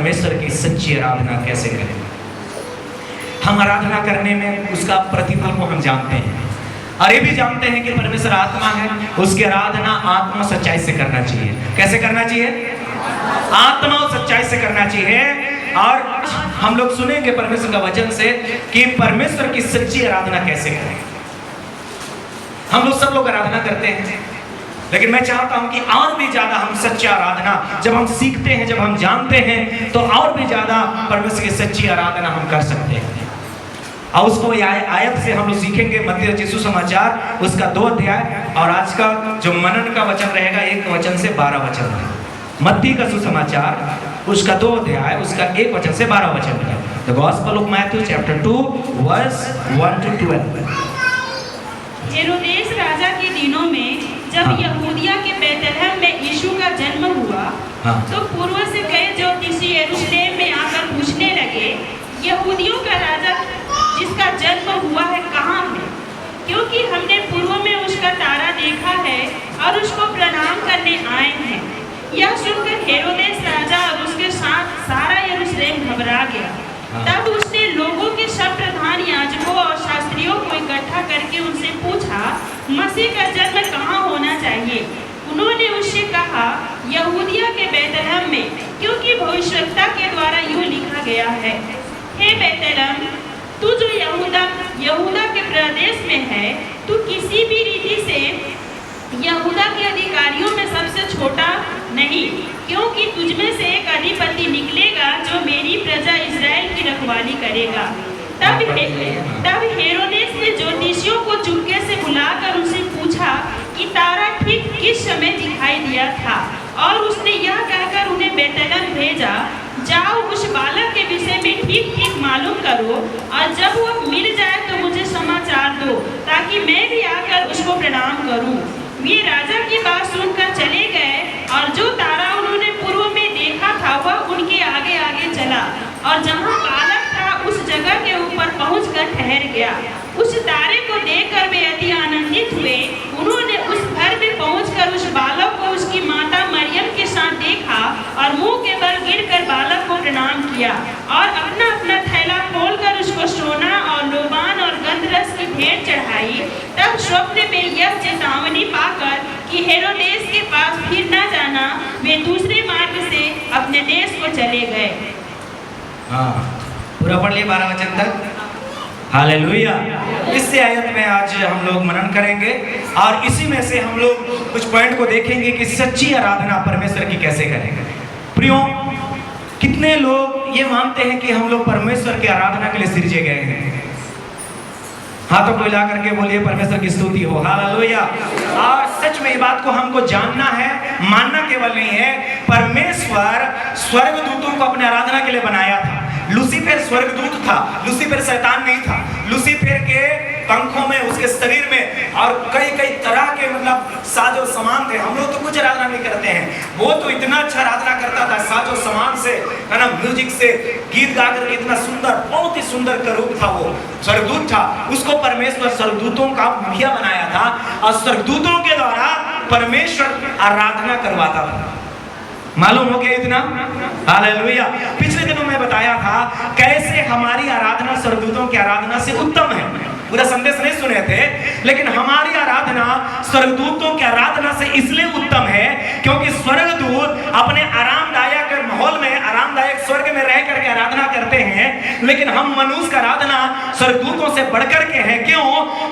परमेश्वर की सच्ची आराधना कैसे करें। हम आराधना करने में उसका प्रतिफल को हम जानते हैं और ये भी जानते हैं कि परमेश्वर आत्मा है, उसकी आराधना आत्मा सच्चाई से करना चाहिए। कैसे करना चाहिए? आत्मा और सच्चाई से करना चाहिए। और हम लोग सुनेंगे परमेश्वर का वचन से कि परमेश्वर की सच्ची आराधना कैसे करें। हम लोग सब लोग आराधना करते हैं, लेकिन मैं चाहता हूं कि और भी ज्यादा हम सच्ची आराधना जब हम सीखते हैं, जब हम जानते हैं, तो और भी ज्यादा परमेश्वर की सच्ची आराधना हम कर सकते हैं। और उसको आयत से हम लोग सीखेंगे मत्ती रचित सुसमाचार उसका 2 अध्याय, और आज का जो मनन का वचन रहेगा 1 वचन से 12 वचन है। मत्ती का सुसमाचार उसका 2 अध्याय उसका 1 वचन से 12 वचन है। The gospel of Matthew chapter 2 verse 1 to 12। हेरोदेस राजा के दिनों में जब यहूदिया के बैतलहम में यीशु का जन्म हुआ, तो पूर्व से कई ज्योतिषी यरूशलेम में आकर पूछने लगे, यहूदियों का राजा जिसका जन्म हुआ है कहाँ है? क्योंकि हमने पूर्व में उसका तारा देखा है और उसको प्रणाम करने आए हैं। यह सुनकर हेरोदेस राजा और उसके साथ सारा यरूशलेम घबरा गया। तब उसने लोगों के सब प्रधान याजकों और शास्त्रियों को इकट्ठा करके उनसे पूछा, मसीह का जन्म कहाँ होना चाहिए? उन्होंने उससे कहा, यहूदिया के बैतलहम में, क्योंकि भविष्यवक्ता के द्वारा यूँ लिखा गया है, हे बैतलहम, तू जो यहूदा के प्रदेश में है, तू किसी भी रीति से यहूदा के अधिकारियों में सबसे छोटा नहीं, क्योंकि तुझमें से एक अधिपति निकलेगा जो मेरी प्रजा इस्राएल की रखवाली करेगा। तब हेरोदेस ने ज्योतिषियों को चुपके से बुलाकर उनसे पूछा कि तारा ठीक किस समय दिखाई दिया था, और उसने यह कहकर उन्हें बैतलहम भेजा, जाओ उस बालक के विषय में ठीक ठीक मालूम करो, और जब वह मिल जाए तो मुझे समाचार दो, ताकि मैं भी आकर उसको प्रणाम करूं। वे राजा की बात सुनकर चले गए, और जो तारा उन्होंने पूर्व में देखा था वह उनके आगे आगे चला, और जहाँ बालक था उस जगह के ऊपर पहुंचकर ठहर गया। उस तारे को देखकर वे अति आनंदित हुए। उन्होंने उस घर में पहुंचकर उस बालक को उसकी माता मरियम के साथ देखा और मुंह के बल गिरकर बालक को प्रणाम किया, और अपना अपना थैला खोलकर उसको सोना और लोबान और गंधरस की भेंट चढ़ाई। तब स्वप्न में यह चेतावनी पाकर कि हेरोदेस के पास फिर न जाना, वे दूसरे मार्ग से अपने देश को चले गए। पूरा पढ़ लिए 12 वचन तक। हालेलुया। इस आयत में आज हम लोग मनन करेंगे और इसी में से हम लोग कुछ पॉइंट को देखेंगे कि सच्ची आराधना परमेश्वर की कैसे करेंगे। प्रियो, कितने लोग ये मानते हैं कि हम लोग परमेश्वर की आराधना के लिए सृजे गए हैं? हाथों को हिला करके बोलिए परमेश्वर की स्तुति हो। हालेलुया। और सच में ये बात को हमको जानना है, मानना केवल नहीं है। परमेश्वर स्वर्गदूतों को अपने आराधना के लिए बनाया था। लूसीफर स्वर्गदूत था, लूसीफर शैतान नहीं था। लूसीफर के पंखों में, उसके शरीर में और कई कई तरह के मतलब साजो सामान थे। हम लोग तो कुछ आराधना नहीं करते हैं, वो तो इतना अच्छा आराधना करता था, साजो सामान से, है ना, म्यूजिक से, गीत गा करके इतना सुंदर, बहुत ही सुंदर करूप था वो, स्वर्गदूत था। उसको परमेश्वर स्वर्गदूतों का मुखिया बनाया था और स्वर्गदूतों के द्वारा परमेश्वर आराधना करवाता था। मालूम हो गया इतना? हालेलुया। पिछले दिनों में बताया था कैसे हमारी आराधना स्वर्गदूतों की आराधना से उत्तम है। पूरा संदेश नहीं सुने थे, लेकिन हमारी आराधना स्वर्गदूतों की आराधना से इसलिए उत्तम है क्योंकि स्वर्गदूत अपने आरामदायक माहौल में, आरामदायक स्वर्ग में रह करके आराधना करते हैं, लेकिन हम मनुष्य का आराधना स्वर्गदूतों से बढ़कर के है। क्यों?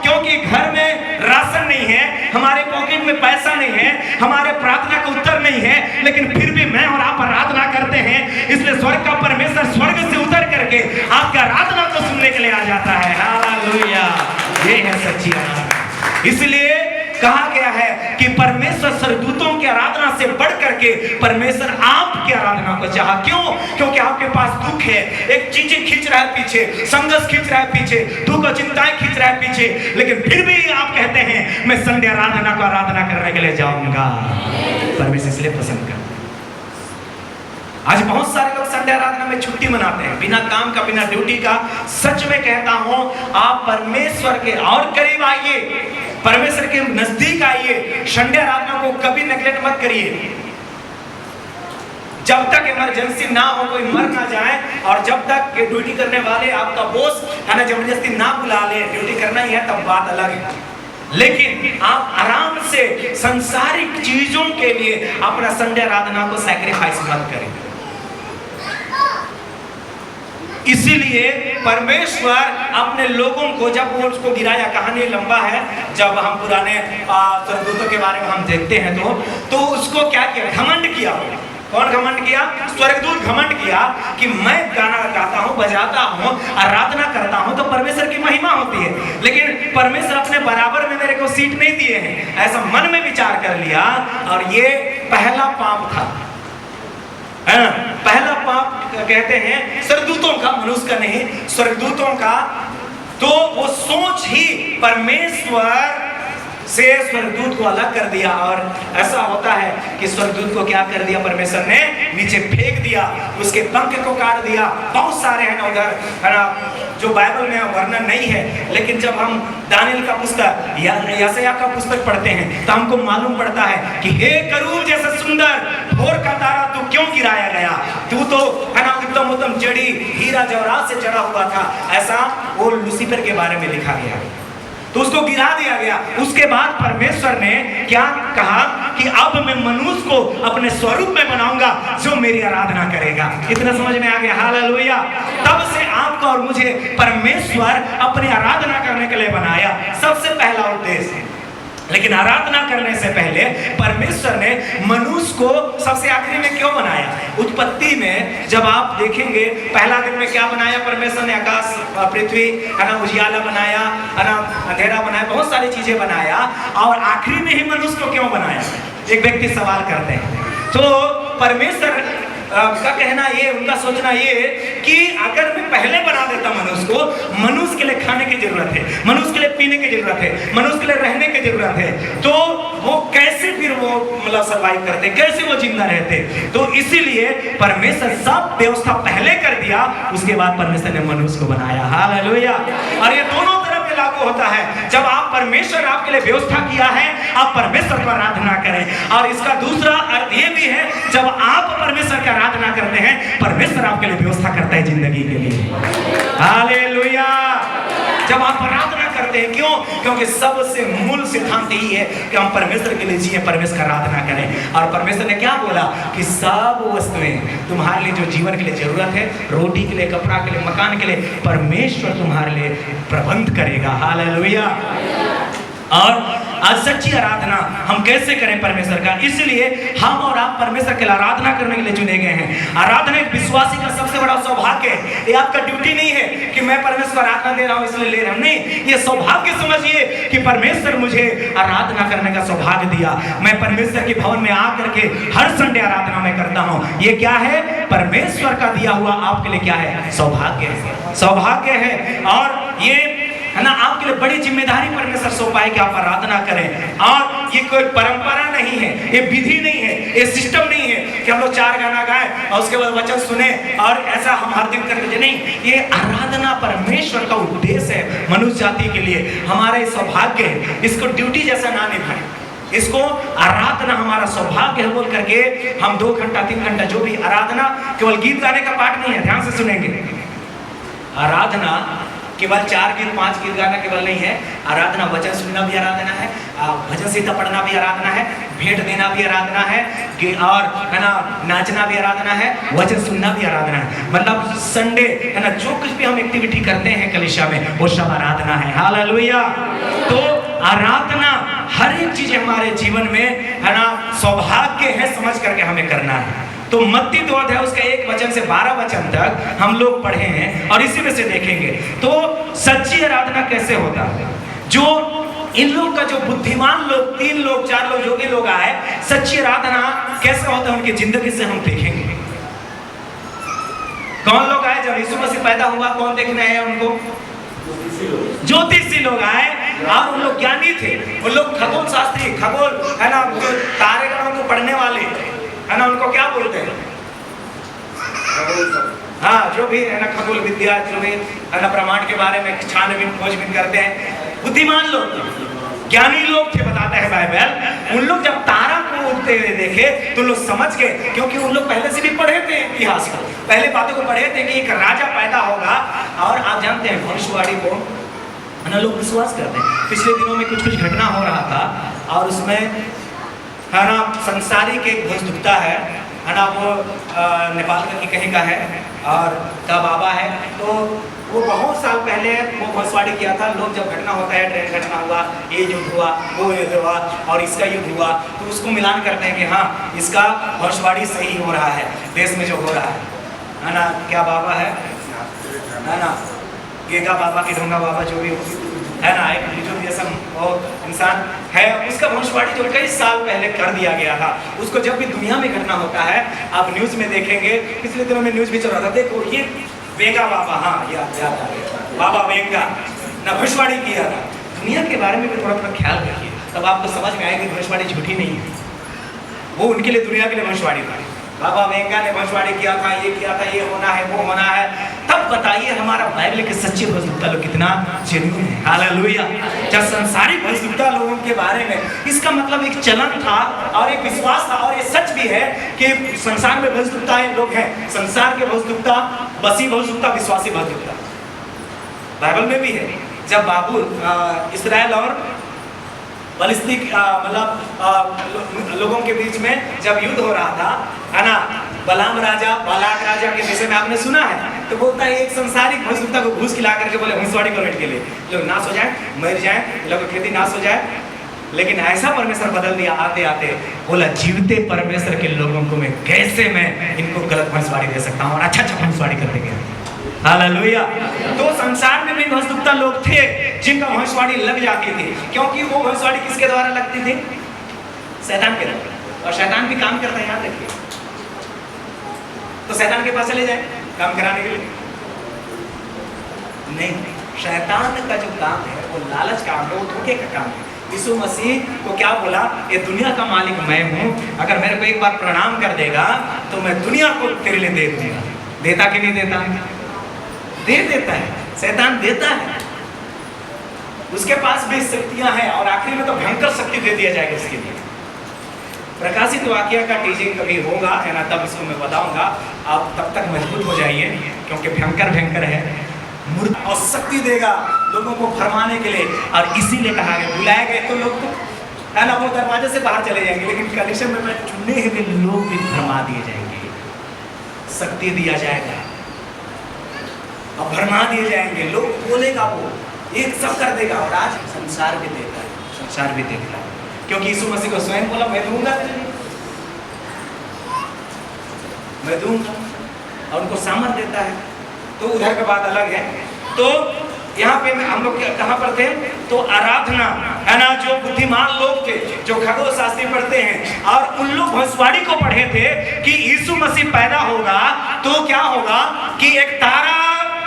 क्योंकि घर में राशन नहीं है, हमारे पॉकेट में पैसा नहीं है, हमारे प्रार्थना का उत्तर नहीं है, लेकिन फिर भी मैं और आप आराधना करते हैं। इसलिए स्वर्ग का परमेश्वर स्वर्ग से उतर करके आपका आराधना को सुनने के लिए आ जाता है। हालेलुया। ये है सच्ची आराधना। इसलिए कहा गया है कि परमेश्वर स्वर्गदूतों की आराधना से बढ़ करके परमेश्वर आपकी आराधना को चाहा। क्यों? क्योंकि आपके पास दुख है, एक चीजें खींच रहा है पीछे, संघर्ष खींच रहा है पीछे, दुख और चिंताएं खींच रहा है पीछे, लेकिन फिर भी आप कहते हैं मैं संडे आराधना को आराधना करने के लिए जाऊंगा। परमेश्वर इसलिए पसंद करता है। आज बहुत सारे लोग संडे आराधना में छुट्टी मनाते हैं, बिना काम का, बिना ड्यूटी का। सच में कहता हूं, आप परमेश्वर के और करीब आइए, परमेश्वर के नजदीक आइए। संडे आराधना को कभी नेगलेक्ट मत करिए। जब तक इमरजेंसी ना हो, कोई मर ना जाए, और जब तक ड्यूटी करने वाले आपका बॉस है ना जबरदस्ती ना बुला ले, ड्यूटी करना ही है, तब बात अलग है। लेकिन आप आराम से संसारिक चीजों के लिए अपना संडे आराधना को सैक्रिफाइस मत करें। इसीलिए परमेश्वर अपने लोगों को, जब वो उसको गिराया, कहानी लंबा है, जब हम पुराने स्वर्गदूतों के बारे में हम देखते हैं तो उसको क्या किया, घमंड किया। कौन घमंड किया? स्वर्गदूत घमंड किया कि मैं गाना गाता हूँ, बजाता हूँ, आराधना करता हूँ तो परमेश्वर की महिमा होती है, लेकिन परमेश्वर अपने बराबर में मेरे को सीट नहीं दिए हैं, ऐसा मन में विचार कर लिया। और ये पहला पाप था, है ना? पहला पाप कहते हैं स्वर्गदूतों का, मनुष्य का नहीं, स्वर्गदूतों का। तो वो सोच ही परमेश्वर से स्वर्गदूत को अलग कर दिया, और ऐसा होता है कि स्वर्गदूत को क्या कर दिया परमेश्वर ने, नीचे फेंक दिया, उसके पंख को काट दिया। बहुत सारे हैं ना उधर, है ना, जो बाइबल में वर्णन नहीं है, लेकिन जब हम दानियल का पुस्तक या यशायाह का पुस्तक पढ़ते हैं तो हमको मालूम पड़ता है कि हे करूब जैसा सुंदर भोर का तारा, तू क्यों गिराया गया? तू तो है ना उत्तम उत्तम जड़ी हीरा जवाहरात से जड़ा हुआ था। ऐसा वो लूसीफर के बारे में लिखा गया, तो उसको गिरा दिया गया। उसके बाद परमेश्वर ने क्या कहा कि अब मैं मनुष्य को अपने स्वरूप में बनाऊंगा जो मेरी आराधना करेगा। इतना समझ में आ गया? हालेलुया। तब से आपको और मुझे परमेश्वर अपनी आराधना करने के लिए बनाया, सबसे पहला उद्देश्य। लेकिन आराधना करने से पहले परमेश्वर ने मनुष्य को सबसे आखिरी में क्यों बनाया? उत्पत्ति में जब आप देखेंगे, पहला दिन में क्या बनाया परमेश्वर ने? आकाश, पृथ्वी, है ना, उजियाला बनाया, है ना, अंधेरा बनाया, बहुत सारी चीजें बनाया, और आखिरी में ही मनुष्य को क्यों बनाया? एक व्यक्ति सवाल करते हैं। तो परमेश्वर का कहना ये, उनका सोचना ये कि अगर मैं पहले बना देता मनुष्य को, मनुष्य के लिए खाने की जरूरत है, मनुष्य के लिए पीने की जरूरत है, मनुष्य के लिए रहने की जरूरत है, तो वो कैसे फिर वो मतलब सर्वाइव करते, कैसे वो जिंदा रहते? तो इसीलिए परमेश्वर सब व्यवस्था पहले कर दिया, उसके बाद परमेश्वर ने मनुष्य को बनाया। हालेलुया। और ये दोनों तरफ लागू होता है। जब आप परमेश्वर आपके लिए व्यवस्था किया है, आप परमेश्वर को आराधना करें। और इसका दूसरा अर्थ ये भी है, जब आप परमेश्वर की आराधना करते हैं, परमेश्वर आपके लिए व्यवस्था करता है जिंदगी के लिए। हालेलुया। जब आप आराधना करते हैं, क्यों? क्योंकि सबसे मूल सिद्धांत यही है कि हम परमेश्वर के लिए जिए, परमेश्वर की आराधना करें। और परमेश्वर ने क्या बोला कि सब वस्तुएं तुम्हारे लिए जो जीवन के लिए जरूरत है, रोटी के लिए, कपड़ा के लिए, मकान के लिए, परमेश्वर तुम्हारे लिए प्रबंध करेगा। हालेलुया। और आज सच्ची आराधना हम कैसे करें परमेश्वर का? इसलिए हम और आप परमेश्वर के लिए आराधना करने के लिए चुने गए हैं। आराधना एक विश्वासी का सबसे बड़ा सौभाग्य है। ये आपका ड्यूटी नहीं है कि मैं परमेश्वर आराधना दे रहा हूं इसलिए ले रहा हूं, नहीं, ये सौभाग्य समझिए कि परमेश्वर मुझे आराधना करने का सौभाग्य दिया। मैं परमेश्वर के भवन में आकर के हर संडे आराधना में करता हूं। ये क्या है? परमेश्वर का दिया हुआ आपके लिए क्या है? सौभाग्य है, सौभाग्य है। और ये है ना, आपके लिए बड़ी जिम्मेदारी परमेश्वर सौंपा है कि आप आराधना करें। और ये कोई परंपरा नहीं है, ये विधि नहीं है, ये सिस्टम नहीं है कि हम लोग 4 गाना गाएं और उसके बाद वचन सुने और ऐसा हम हर दिन करते नहीं। ये आराधना परमेश्वर का उद्देश्य है मनुष्य जाति के लिए, हमारा सौभाग्य है। इसको ड्यूटी जैसा ना निभाएं, इसको आराधना हमारा सौभाग्य है बोल करके हम 2 घंटा 3 घंटा जो भी आराधना, केवल गीत गाने का पाठ नहीं है, ध्यान से सुनेंगे। आराधना केवल 4 गीत 5 गीत गाना केवल नहीं है। आराधना वचन सुनना भी आराधना है, भजन संहिता पढ़ना भी आराधना है, भेंट देना भी आराधना है, और है ना नाचना भी आराधना है, वचन सुनना भी आराधना है। मतलब संडे है ना, जो कुछ भी हम एक्टिविटी करते हैं कलीसिया में, वो सब आराधना है। हालेलुया। तो आराधना हर एक चीज हमारे जीवन में है ना सौभाग्य है समझ करके हमें करना है। तो मत्ती 2 अध्याय उसका 1 वचन से 12 वचन तक हम लोग पढ़े हैं और इसी में से देखेंगे। तो सच्ची आराधना कैसे होता है? जो इन लोग का जो बुद्धिमान लोग 3 लोग 4 लोग जो भी लोग आए, सच्ची आराधना कैसे होता है उनकी जिंदगी से हम देखेंगे। कौन लोग आए जब यीशु मसीह पैदा हुआ? कौन देखने आए उनको? ज्योतिषी लोग आए और उन लोग ज्ञानी थे, उन लोग खगोल शास्त्री, खगोल है ना, तारे गणों को पढ़ने वाले है ना, उनको क्या बोलते हैं? हाँ, जो भी है ना खगोल विद्या, जो भी है ना ब्रह्मांड के बारे में छानबीन खोजबीन करते हैं, बुद्धिमान लोग, ज्ञानी लोग थे बताते हैं बाइबल। उन लोग जब तारा को होते हुए देखे तो लोग समझ गए, क्योंकि उन लोग पहले से भी पढ़े थे इतिहास को, पहले बातों को पढ़े थे कि एक राजा पैदा होगा। और आप जानते हैं भविष्यवाणी को ना लोग विश्वास करते हैं। पिछले दिनों में कुछ घटना हो रहा था और उसमें है ना संसारिक एक भविष्यवक्ता है ना, वो नेपाल का कहीं का है और का बाबा है। तो वो बहुत साल पहले वो भविष्यवाणी किया था। लोग जब घटना होता है, ट्रेन घटना हुआ, ये युद्ध हुआ, वो युद्ध हुआ और इसका युद्ध हुआ, तो उसको मिलान करते हैं कि हाँ इसका भविष्यवाणी सही हो रहा है देश में जो हो रहा है ना। क्या बाबा है ना, गेगा बाबा की ढोंगा बाबा जो भी है ना, एक बुजुर्ग जैसा वो इंसान है, उसका भविष्यवाणी जो कई साल पहले कर दिया गया था, उसको जब भी दुनिया में घटना होता है आप न्यूज में देखेंगे। पिछले दिनों में न्यूज भी चल रहा था, देखो ये वेगा बाबा, हाँ याद आ गया, बाबा वेगा ना भविष्यवाणी किया था। दुनिया के बारे में भी थोड़ा थोड़ा ख्याल रखिए, तब आपको समझ में आएगी भविष्यवाणी झूठी नहीं है। वो उनके लिए, दुनिया के लिए भविष्यवाणी था। बाबा वेंगा ने भविष्यवाणी किया था, ये होना है, वो होना है। तब बताइए हमारा बाइबल के सच्चे भविष्यवक्ता लोग कितना जेन्युइन है। हालेलुया। जब संसारिक भविष्यवक्ता लोगों के बारे में, इसका मतलब एक चलन था और एक विश्वास था, और ये सच भी है कि संसार में भविष्यवक्ता लोग हैं। संसार के भविष्यवक्ता, बसी भविष्यवक्ता, विश्वासी भविष्यवक्ता बाइबल में भी है। जब बाबू इसराइल और फलस्तीन मतलब लोगों के बीच में जब युद्ध हो रहा था है ना, बलाम राजा, बालाक राजा के विषय में आपने सुना है। तो बोलता है एक संसारिक भविष्यवक्ता को घूस खिला करके बोले भविष्यवाणी करो के लिए, लोग नाश हो जाए, मर जाए, लोगों की खेती नाश हो जाए। लेकिन ऐसा परमेश्वर बदल दिया आते आते, बोला जीवते परमेश्वर के लोगों को मैं कैसे मैं इनको गलत भविष्यवाणी दे सकता हूँ, और अच्छा भविष्यवाणी करते गए। हालेलुया। तो संसार में भी भविष्यवक्ता लोग थे जिनका भविष्यवाणी लग जाती थी, क्योंकि वो भविष्यवाणी किसके द्वारा लगती थी? शैतान के द्वारा। और शैतान भी काम करता है, याद रखिए। तो शैतान के पास चले जाए काम कराने के लिए? नहीं, शैतान का जो काम है वो लालच काम है, वो धोखे का काम है। यीशु मसीह को क्या बोला? ये दुनिया का मालिक मैं हूं, अगर मेरे को एक बार प्रणाम कर देगा तो मैं दुनिया को तेरे लिए दे दूंगा। देता कि नहीं देता? दे देता है, शैतान देता है। उसके पास भी शक्तियां हैं और आखिर में तो भयंकर शक्ति दे दिया जाएगा इसके लिए। प्रकाशित वाक्य का टीचिंग कभी होगा है ना, तब इसको मैं बताऊंगा। आप तब तक मजबूत हो जाइए, क्योंकि भयंकर है। मूर्ख और शक्ति देगा लोगों को भरमाने के लिए, और इसीलिए कहा गया बुलाए गए तो लोग तो है ना वो दरवाजे से बाहर चले जाएंगे, लेकिन कलीसिया में चुने हुए लोग भी भरमा दिए जाएंगे, शक्ति दिया जाएगा और भरमा दिए जाएंगे। लोग बोलेगा वो एक सब कर देगा। और आज संसार भी देता है, संसार भी देता है, क्योंकि यीशु मसीह को स्वयं बोला मैं दूंगा, मैं दूंगा, और उनको सामर्थ देता है। तो उधर का बात अलग है। तो यहाँ पे हम लोग कहाँ पर थे? तो आराधना है ना, जो बुद्धिमान लोग थे, जो खगोल शास्त्री पढ़ते हैं, और उन लोग भविष्यवाणी को पढ़े थे कि यीशु मसीह पैदा होगा तो क्या होगा कि एक तारा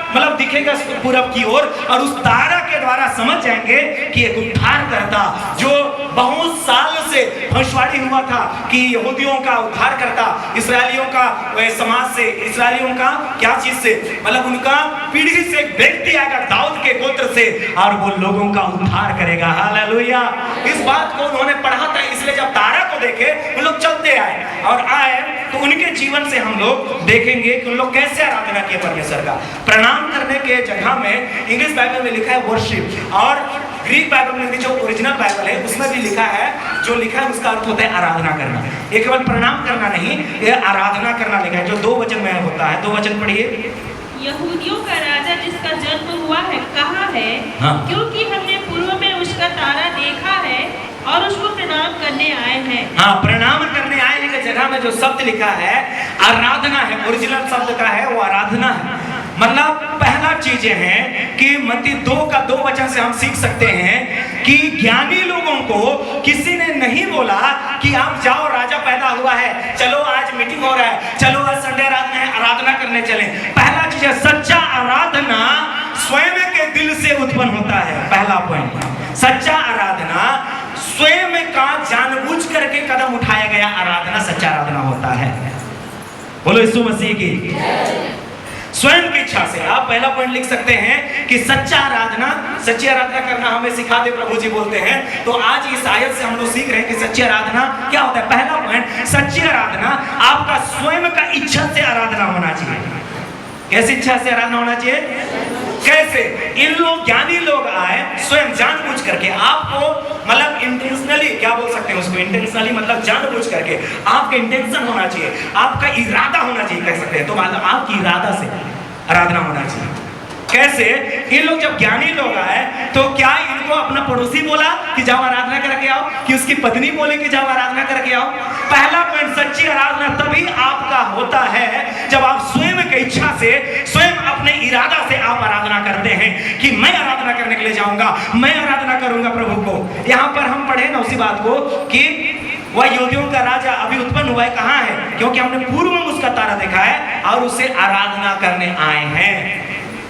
मतलब दिखेगा पूरब की ओर, और उस तारा के द्वारा समझ जाएंगे कि एक उद्धारकर्ता जो बहुत साल से भविष्यवाणी हुआ था कि यहूदियों का उद्धारकर्ता, इसराइलियों का समाज से, इसराइलियों का क्या चीज से, मतलब उनका पीढ़ी से एक व्यक्ति आएगा दाऊद के गोत्र से, और वो लोगों का उद्धार करेगा। हालेलुया। इस बात को उन्होंने पढ़ा था, इसलिए जब तारा को देखे वो लोग चलते आए, और आए तो उनके जीवन से हम लोग देखेंगे कि उन लोग कैसे आराधना किए परमेश्वर का। प्रणाम करने के जगह में इंग्लिश बाइबल में लिखा है वर्शिप, और ग्रीक बाइबल में भी जो ओरिजिनल बाइबल है उसमें भी लिखा है, जो लिखा है उसका अर्थ होता है आराधना करना। ये केवल प्रणाम करना नहीं, ये आराधना करना लिखा है, जो 2 वचन में होता है। 2 वचन पढ़िए। यहूदियों का राजा जिसका जन्म हुआ है कहाँ है? हाँ। क्योंकि हमने पूर्व में उसका तारा देखा है और उसको प्रणाम करने आए हैं। हाँ, प्रणाम करने आए हैं की जगह में जो शब्द लिखा है आराधना है, ओरिजिनल शब्द का है वो आराधना है। मतलब पहला चीजें हैं कि मत्ती 2 का 2 वचन से हम सीख सकते हैं कि ज्ञानी लोगों को किसी ने नहीं बोला कि आप जाओ राजा पैदा हुआ है, चलो आज मीटिंग हो रहा है, चलो आज संडे आराधना है, आराधना करने चलें। पहला चीज है सच्चा आराधना स्वयं के दिल से उत्पन्न होता है। पहला पॉइंट, सच्चा आराधना स्वयं का जानबूझ करके कदम उठाया गया आराधना सच्चा आराधना होता है। बोलो यीशु मसीह की। स्वयं की इच्छा से आप पहला पॉइंट लिख सकते हैं कि सच्चा आराधना, सच्ची आराधना करना हमें सिखा दे प्रभु जी बोलते हैं। तो आज इस आयत से हम लोग सीख रहे हैं कि सच्ची आराधना क्या होता है। पहला पॉइंट, आराधना आपका स्वयं का इच्छा से आराधना होना चाहिए। कैसी इच्छा से आराधना होना चाहिए? कैसे? इन लोग ज्ञानी लोग आए स्वयं जानबूझ करके आपको, मतलब इंटेंशनली, क्या बोल सकते हैं उसको, इंटेंशनली मतलब जानबूझ करके आपका इंटेंशन होना चाहिए, आपका इरादा होना चाहिए, कह सकते हैं। तो मतलब आपकी इरादा से आराधना होना चाहिए। कैसे? इन लोग जब ज्ञानी लोग आए तो क्या इनको अपना पड़ोसी बोला कि जाओ आराधना करके आओ, कि उसकी पत्नी बोले कि जाओ आराधना करके आओ? पहला पॉइंट, सच्ची आराधना तभी आपका होता है जब आप स्वयं की इच्छा से, स्वयं अपने इरादा से आप आराधना करते हैं कि मैं आराधना करने के लिए जाऊंगा, मैं आराधना करूंगा प्रभु को। यहां पर हम पढ़े ना उसी बात को कि वह योगियों का राजा अभी उत्पन्न हुआ है, कहां है? क्योंकि हमने पूर्व में उसका तारा देखा है और उसे आराधना करने आए हैं।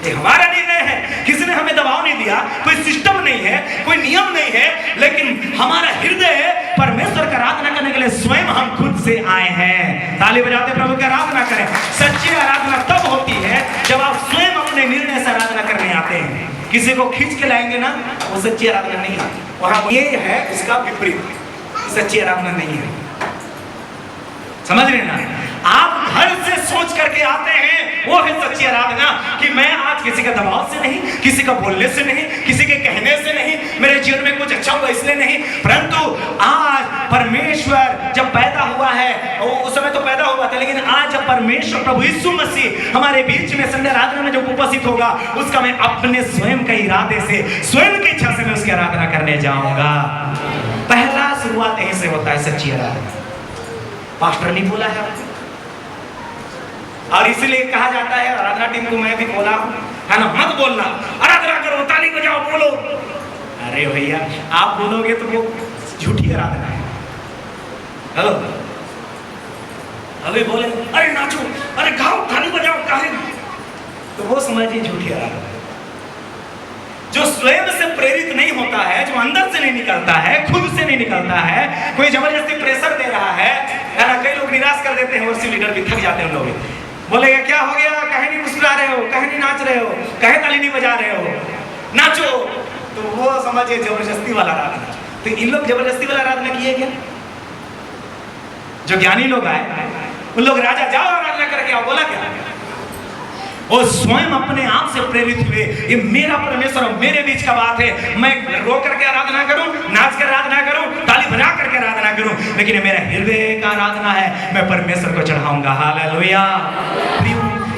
ये हमारा निर्णय है, किसी ने हमें दबाव नहीं दिया, कोई सिस्टम नहीं है, कोई नियम नहीं है, लेकिन हमारा हृदय परमेश्वर का आराधना करने के लिए स्वयं हम खुद से आए हैं। ताली बजाते प्रभु की आराधना करें। सच्ची आराधना तब होती है जब आप स्वयं अपने निर्णय से आराधना करने आते हैं। किसी को खींच के लाएंगे ना, वो सच्ची आराधना नहीं है। वहां ये है इसका विपरीत, सच्ची आराधना नहीं है। समझ रहे ना? आप घर से सोच करके आते हैं, वो है सच्ची आराधना कि मैं आज किसी का दबाव से नहीं, किसी का बोलने से नहीं, किसी के कहने से नहीं, मेरे जीवन में कुछ अच्छा हुआ इसलिए नहीं, परंतु आज परमेश्वर जब पैदा हुआ है, उस समय तो पैदा हुआ था, लेकिन आज जब परमेश्वर प्रभु यीशु मसीह हमारे बीच में संध्या आराधना में जब उपस्थित होगा, उसका मैं अपने स्वयं के इरादे से, स्वयं की इच्छा से मैं उसकी आराधना करने जाऊंगा। पहला शुरुआत यहीं से होता है सच्ची आराधना। पास्टर नहीं बोला है आपको, और इसलिए कहा जाता है, आराधना टीम को मैं भी बोला हूं, है ना, मत बोलना, आराधना करो, ताली बजाओ, बोलो। अरे भैया, आप बोलोगे तो वो झूठी आराधना है। हेलो, अभी बोले अरे नाचो, अरे गाओ, ताली बजाओ, काहे, तो वो समझिए झूठी आराधना है। जो स्वयं से प्रेरित नहीं होता है, जो अंदर से नहीं निकलता है, खुद से नहीं निकलता है, कोई जबरदस्ती प्रेशर दे रहा है ना। कई लोग निराश कर देते हैं, वर्षीय लीडर भी थक जाते हैं। लोग बोलेगा क्या हो गया, कहे नहीं मुस्कुरा रहे हो, कहे नहीं नाच रहे हो, कहे ताली नहीं बजा रहे हो, नाचो, तो वो समझिए जबरदस्ती वाला आराधना। तो इन लोग जबरदस्ती वाला आराधना किए क्या? जो ज्ञानी लोग आए, उन लोग राजा जाओ आराधना करके आओ, बोला क्या? वो स्वयं अपने आप से प्रेरित हुए, ये मेरा परमेश्वर और मेरे बीच का बात है, मैं रो करके आराधना करूं, नाच कर आराधना करूं, ताली बजा करके आराधना करूं, लेकिन मेरा हृदय का आराधना है, मैं परमेश्वर को चढ़ाऊंगा। हालेलुया।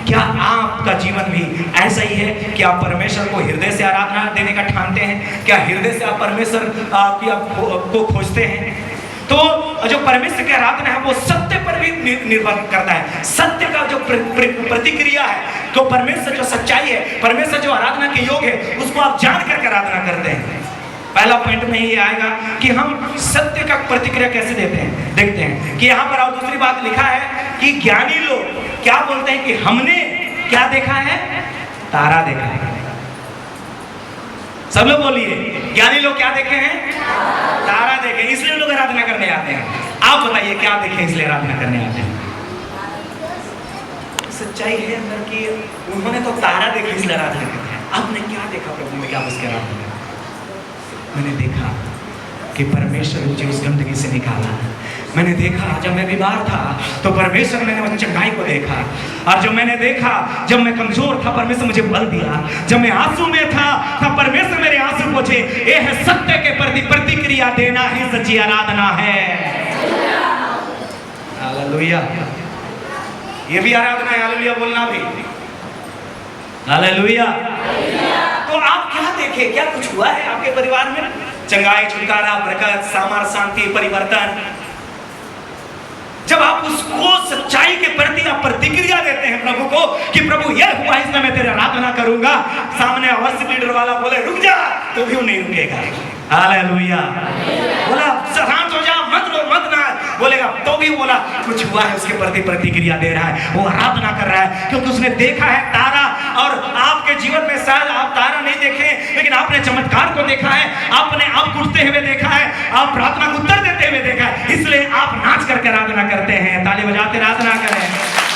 क्या आपका जीवन भी ऐसा ही है कि आप परमेश्वर को हृदय से आराधना देने का ठानते हैं? क्या हृदय से आप परमेश्वर को खोजते हैं? तो जो परमेश्वर की आराधना है वो सत्य पर भी निर्भर करता है। सत्य का जो प्रतिक्रिया है, तो परमेश्वर जो सच्चाई है, परमेश्वर जो आराधना के योग है, उसको आप जान करके आराधना करते हैं। पहला पॉइंट में ये आएगा कि हम सत्य का प्रतिक्रिया कैसे देते हैं, देखते हैं कि यहाँ पर और दूसरी बात लिखा है कि ज्ञानी लोग क्या बोलते हैं कि हमने क्या देखा है? तारा देखा है। सब लोग बोलिए, ज्ञानी लोग क्या देखे हैं? तारा देखे, इसलिए लोग आराधना करने आते हैं। आप बताइए क्या देखे इसलिए आराधना करने आते हैं? सच्चाई है अंदर की, उन्होंने तो तारा देखे इसलिए आराधना करते हैं। आपने क्या देखा प्रभु में, क्या उसके आराधना? मैंने देखा कि परमेश्वर मुझे उस गंदगी से निकाला। मैंने देखा जब मैं बीमार था तो परमेश्वर ने मुझे चंगाई को देखा, और जब मैंने देखा जब मैं कमजोर था परमेश्वर मुझे बल दिया, जब मैं आंसू में था तब परमेश्वर मेरे आंसू पोंछे। ये है सत्य के प्रति प्रतिक्रिया देना ही सच्ची आराधना है। हालेलुया। ये भी आराधना है, हालेलुया बोलना भी। हालेलुया। तो आप क्या देखे, क्या कुछ हुआ है आपके परिवार में? चंगाई, छुटकारा, बरकत, सामर, शांति, परिवर्तन। जब आप उसको सच्चाई के प्रति आप प्रतिक्रिया देते हैं प्रभु को कि प्रभु यह हुआ इसमें मैं तेरी आराधना करूंगा, सामने अवश्य लीडर वाला बोले रुक जा, तो भी वो नहीं रुकेगा। हालेलुया। बोला शांत हो जा, मत रो, मत ना, बोलेगा तो भी बोला कुछ हुआ है, उसके प्रति प्रतिक्रिया दे रहा है, वो आराधना कर रहा है, क्योंकि उसने देखा है तारा। और आपके जीवन में शायद आप तारा नहीं देखे, लेकिन आपने चमत्कार को देखा है, आपने आप उठते हुए देखा है, आप प्रार्थना को उत्तर देते हुए देखा है, इसलिए आप नाच करके आराधना करते हैं, ताली बजाते आराधना करें।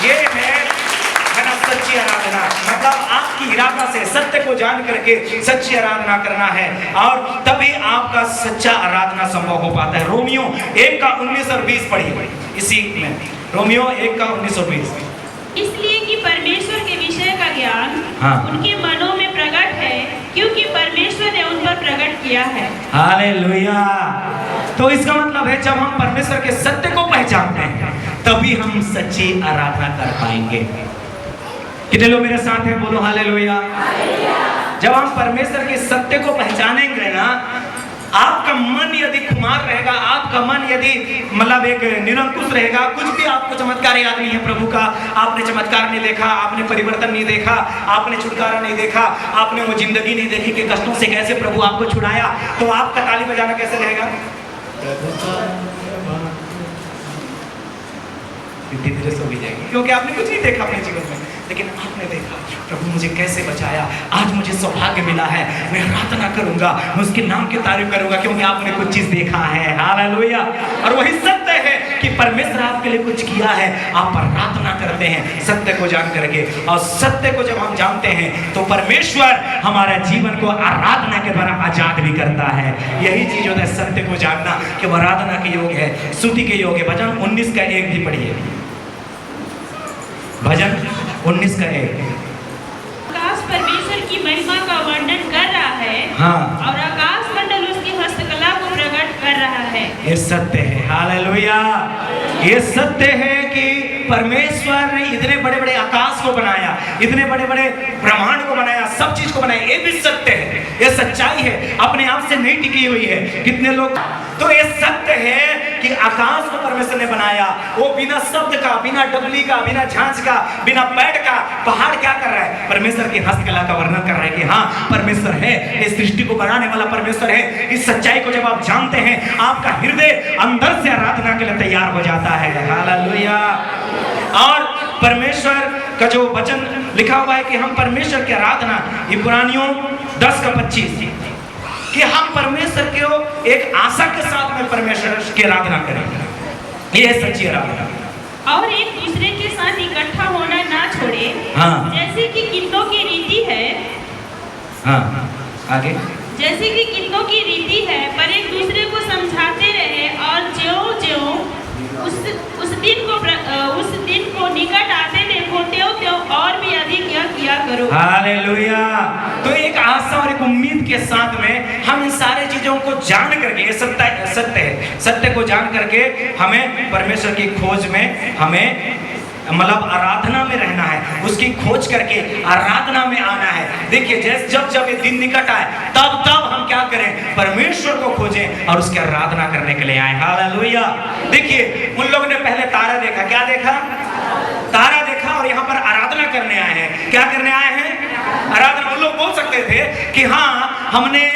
ये है ना सच्ची आराधना। मतलब आपकी इरादा से सत्य को जान करके सच्ची आराधना करना है, और तभी आपका सच्चा आराधना संभव हो पाता है। रोमियो 1 का 19 और 20 पढ़िए इसी में, रोमियो 1 का 19 और 20। इसलिए कि परमेश्वर के विषय का ज्ञान उनके मनों में प्रकट है, क्योंकि परमेश्वर ने उन पर प्रकट किया है। हालेलुया। तो इसका मतलब है जब हम परमेश्वर के सत्य को पहचानते हैं तभी हम सच्ची आराधना कर पाएंगे। कितने लोग मेरे साथ हैं? बोलो हालेलुया। जब हम परमेश्वर के सत्य को पहचानेंगे ना, आपका मन यदि खुमार रहेगा, आपका मन यदि मतलब एक निरंकुश रहेगा, कुछ भी आपको चमत्कार याद नहीं है प्रभु का, आपने चमत्कार नहीं देखा, आपने परिवर्तन नहीं देखा, आपने छुटकारा नहीं देखा, आपने वो जिंदगी नहीं देखी कि कष्टों से कैसे प्रभु आपको छुड़ाया, तो आपका ताली बजाना कैसे रहेगा? धीरे सो भी जाएगी, क्योंकि आपने कुछ नहीं देखा अपने जीवन में, लेकिन आपने देखा प्रभु मुझे कैसे बचाया, आज मुझे सौभाग्य मिला है, मैं प्रार्थना करूंगा, मैं उसके नाम की तारीफ करूंगा, क्योंकि आपने कुछ चीज देखा है। हालेलुया। और वही सत्य है कि परमेश्वर आपके लिए कुछ किया है, आप प्रार्थना करते हैं सत्य को जान करके, और सत्य को जब हम जानते हैं तो परमेश्वर हमारा जीवन को आराधना के द्वारा आजाद भी करता है। यही चीज होता है सत्य को जानना कि वो आराधना के योग है, स्तुति के योग है। भजन 19 का 1 भी पढ़िए, भजन 19 का 1। आकाश परमेश्वर की महिमा का वर्णन कर रहा है, हाँ, और आकाश मंडल उसकी हस्तकला को प्रकट कर रहा है। ये सत्य है। हालेलुया। ये सत्य है कि परमेश्वर ने इतने बड़े बड़े आकाश को बनाया, इतने बड़े बड़े ब्रह्मांड को बनाया, सब चीज को बनाया, ये भी सत्य है, ये सच्चाई है, अपने आप से नहीं टिकी हुई है। कितने लोग, तो ये सत्य है कि आकाश को परमेश्वर ने बनाया, वो बिना शब्द का, बिना डबली का, बिना झांझ का, बिना पैड का। पहाड़ क्या कर रहा है? परमेश्वर की हस्तकला का वर्णन कर रहा है कि हाँ परमेश्वर है, इस सृष्टि को बनाने वाला परमेश्वर है। इस सच्चाई को जब आप जानते हैं, आपका हृदय अंदर से आराधना के लिए तैयार हो जाता है। हालेलुया। और परमेश्वर का जो वचन लिखा हुआ है कि हम परमेश्वर की आराधना, इब्रानियों 10 का 25, कि हम परमेश्वर को एक आशा के साथ में परमेश्वर की आराधना करेंगे। ये है सच्ची आराधना। और एक दूसरे के साथ इकट्ठा होना ना छोड़े, हाँ, जैसे कि कितनों की रीति है। हाँ, आगे। जैसे कि कितनों की रीति है, पर एक दूसरे को समझाते रहे, और ज्यों-ज्यों उस दिन को निकट आते देखो, त्यों-त्यों और भी अधिक यह किया करो। हालेलुया। तो एक आशा और एक उम्मीद के साथ में हम इन सारी चीजों को जान करके, ये सत्य है, सत्य को जान करके हमें परमेश्वर की खोज में, हमें मतलब आराधना में रहना है, उसकी खोज करके आराधना में आना है। देखिए जब ये दिन निकट आए, तब हम क्या करें? परमेश्वर को खोजें और उसकी आराधना करने के लिए आए। हालेलुया। देखिए उन लोगों ने पहले तारा देखा, क्या देखा? तारा देखा, और यहाँ पर आराधना करने आए हैं। क्या करने आए हैं? आराधना। उन लोग बोल सकते थे कि हाँ हमने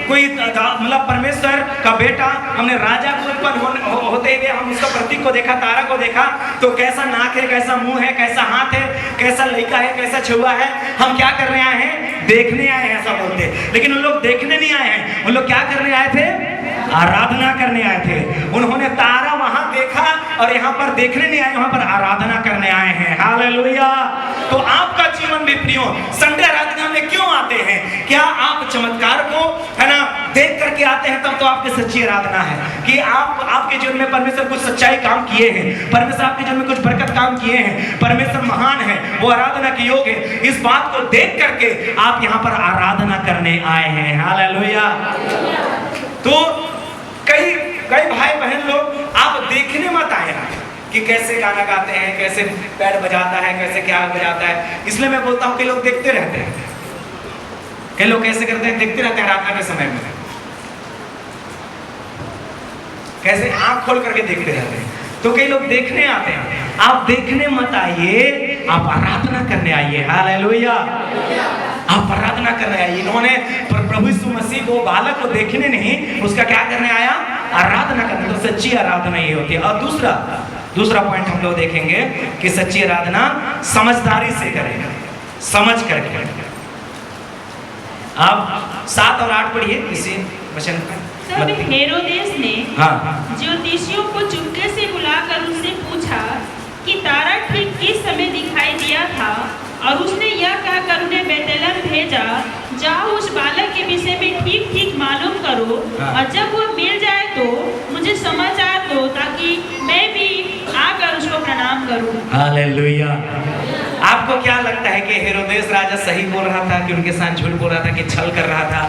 कोई मतलब परमेश्वर का बेटा, हमने राजा को उत्पन्न होते हुए हम उसका प्रतीक को देखा, तारा को देखा, तो कैसा नाक है, कैसा मुंह है, कैसा हाथ है, कैसा लड़का है, कैसा छुआ है, हम क्या करने आए हैं? देखने आए हैं, ऐसा बोलते। लेकिन उन लोग देखने नहीं आए हैं, उन लोग क्या करने आए थे? आराधना करने आए थे। उन्होंने तारा वहां देखा और यहाँ पर देखने नहीं आए, वहां पर आराधना करने आए हैं। हालेलुया। तो आपका जीवन भी प्रियो संडे आराधना में क्यों आते हैं? क्या आप चमत्कार को, है ना, देख करके आते हैं? तब तो आपकी सच्ची आराधना है कि आपके जीवन में परमेश्वर कुछ सच्चाई काम किए हैं, परमेश्वर आपके जीवन में कुछ बरकत काम किए हैं, परमेश्वर महान है, वो आराधना के योग है। इस बात को देख करके आप यहाँ पर आराधना करने आए हैं। हालेलुया। तो कई भाई बहन लोग आप देखने मत आए हैं कि कैसे गाना गाते हैं, कैसे पैड बजाता है, कैसे क्या बजाता है। इसलिए मैं बोलता हूँ कि लोग देखते रहते हैं। कई लोग कैसे करते हैं? देखते रहते हैं आराधना के समय में, कैसे आंख खोल करके देखते रहते हैं। तो कई लोग देखने आते हैं। आप देखने मत आइए, आप आराधना करने आइए। हालेलुया। आप आराधना करने आइए। इन्होंने प्रभु यीशु मसीह को, बालक को देखने नहीं, उसका क्या करने आया? आराधना करने। तो सच्ची आराधना ये होती है। और दूसरा पॉइंट हम लोग देखेंगे कि सच्ची आराधना समझदारी से करें, समझ करके। आप 7 और 8 पढ़िए इसी वचन में। तब हेरोदेस ने हाँ, ज्योतिषियों को चुपके से बुलाकर उनसे पूछा कि तारा ठीक किस समय दिखाई दिया था और उसने यह कहकर उन्हें बेतलहम भेजा, जाओ उस बालक के विषय में ठीक ठीक मालूम करो, और जब वो मिल जाए तो मुझे समाचार दो, ताकि मैं भी आकर उसको प्रणाम करूं। हालेलुया। आपको क्या लगता है कि हेरोदेस राजा सही बोल रहा था कि उनके साथ झूठ बोल रहा था, कि छल कर रहा था,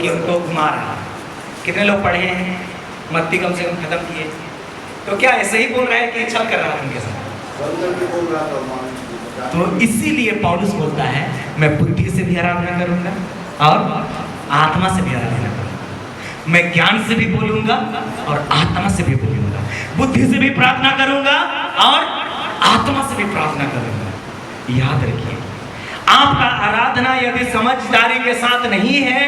कि उनको घुमा रहा? कितने लोग पढ़े हैं, मत्ती कम से कम खत्म किए, तो क्या ऐसे ही बोल रहा है कि छल कर रहा था उनके साथ? तो इसीलिए पौलुस बोलता है मैं बुद्धि से भी आराधना करूंगा और आत्मा से भी आराधना करूंगा, मैं ज्ञान से भी बोलूंगा और आत्मा से भी बोलूंगा, बुद्धि से भी प्रार्थना करूंगा और आत्मा से भी प्रार्थना करूंगा। याद रखिए, आपका आराधना यदि समझदारी के साथ नहीं है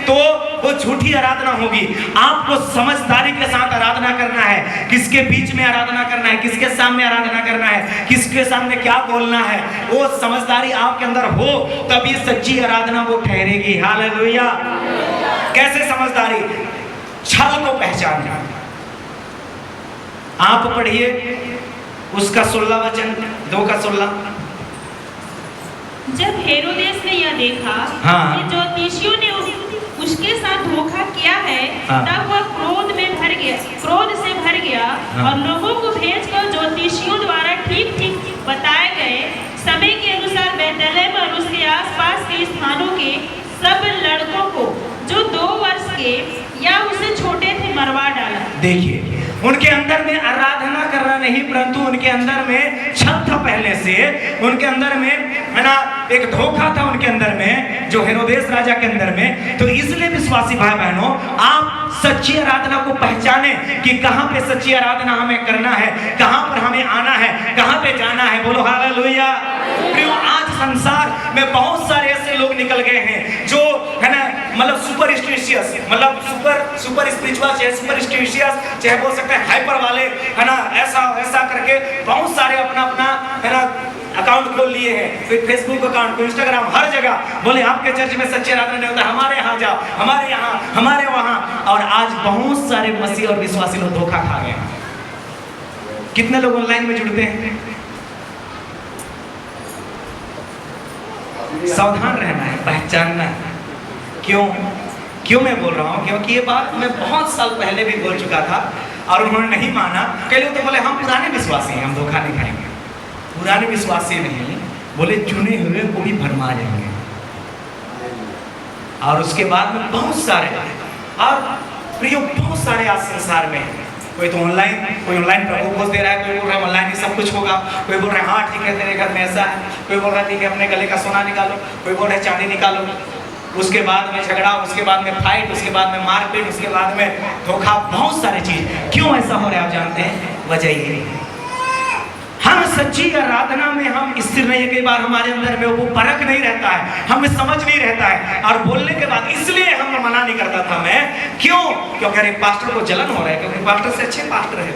तो वो झूठी आराधना होगी। आपको समझदारी के साथ आराधना करना है, किसके बीच में आराधना करना है, किसके सामने आराधना करना है, किसके सामने क्या बोलना है, वो समझदारी आपके अंदर हो तभी सच्ची आराधना वो ठहरेगी। हालेलुया। कैसे समझदारी? छल को पहचानना। आप पढ़िए उसका 16 वचन, 2:16। जब हेरोदेस ने यह देखा कि ज्योतिषियों ने उसके साथ धोखा किया है, तब वह क्रोध से भर गया और लोगों को भेजकर ज्योतिषियों द्वारा ठीक ठीक बताए गए समय के अनुसार बेतलहम और उसके आसपास के स्थानों के सब लड़कों को जो 2 वर्ष के या उससे छोटे थे मरवा डाला। देखिए, उनके अंदर में आराधना करना नहीं, परंतु उनके अंदर में छल था पहले से, उनके अंदर में है ना एक धोखा था उनके अंदर में, जो हेरोदेस राजा के अंदर में। तो इसलिए विश्वासी भाई बहनों, आप सच्ची आराधना को पहचाने कि कहां पे सच्ची आराधना हमें करना है, कहां पर हमें आना है, कहां पे जाना है। बोलो हालेलुया। प्रियो, आज संसार में बहुत सारे ऐसे लोग निकल गए हैं जो है ना मतलब सुपरस्टिशियस, मतलब सुपर स्पिरिचुअल, चाहे सुपरस्टिशियस, चाहे बोल सकते हैं हाइपर वाले, है ना, ऐसा करके बहुत सारे अपना है ना अकाउंट खोल लिए हैं, फिर फेसबुक अकाउंट, इंस्टाग्राम, हर जगह बोले आपके चर्च में सच्ची आराधना नहीं होता, हमारे यहाँ जाओ, हमारे यहाँ, हमारे वहाँ। और आज बहुत सारे मसीह और विश्वासी लोग धोखा खा गए। कितने लोग ऑनलाइन में जुड़ते हैं? सावधान रहना है, पहचानना है। क्यों मैं बोल रहा हूँ? क्योंकि ये बात मैं बहुत साल पहले भी बोल चुका था और उन्होंने नहीं माना। कई लोग तो बोले हम पुराने विश्वासी हैं, हम धोखा नहीं खाएंगे। पुराने विश्वासी नहीं, बोले चुने हुए को भी भरमा जाएंगे। और उसके बाद में बहुत सारे, और प्रियो बहुत सारे आज संसार में, कोई तो कोई ऑनलाइन प्रभु खोज दे रहा है, कोई बोल रहा है ऑनलाइन ही सब कुछ होगा, कोई बोल रहा है हाँ ठीक है तेरे घर में ऐसा है, कोई बोल रहा है ठीक है अपने गले का सोना निकालो, कोई बोल रहा है चांदी निकालो। उसके बाद में झगड़ा, उसके बाद में फाइट, उसके बाद में मारपीट, उसके बाद में धोखा, बहुत सारी चीज। क्यों ऐसा हो रहा है आप जानते हैं? वजह ये हम सच्ची आराधना में हम स्थिर नहीं है। कई बार हमारे अंदर में वो परख नहीं रहता है, हमें समझ नहीं रहता है, और बोलने के बाद इसलिए हम मना नहीं करता था मैं। क्यों? क्योंकि अरे पास्टर को जलन हो रहा है, क्योंकि पास्टर से अच्छे पास्टर है,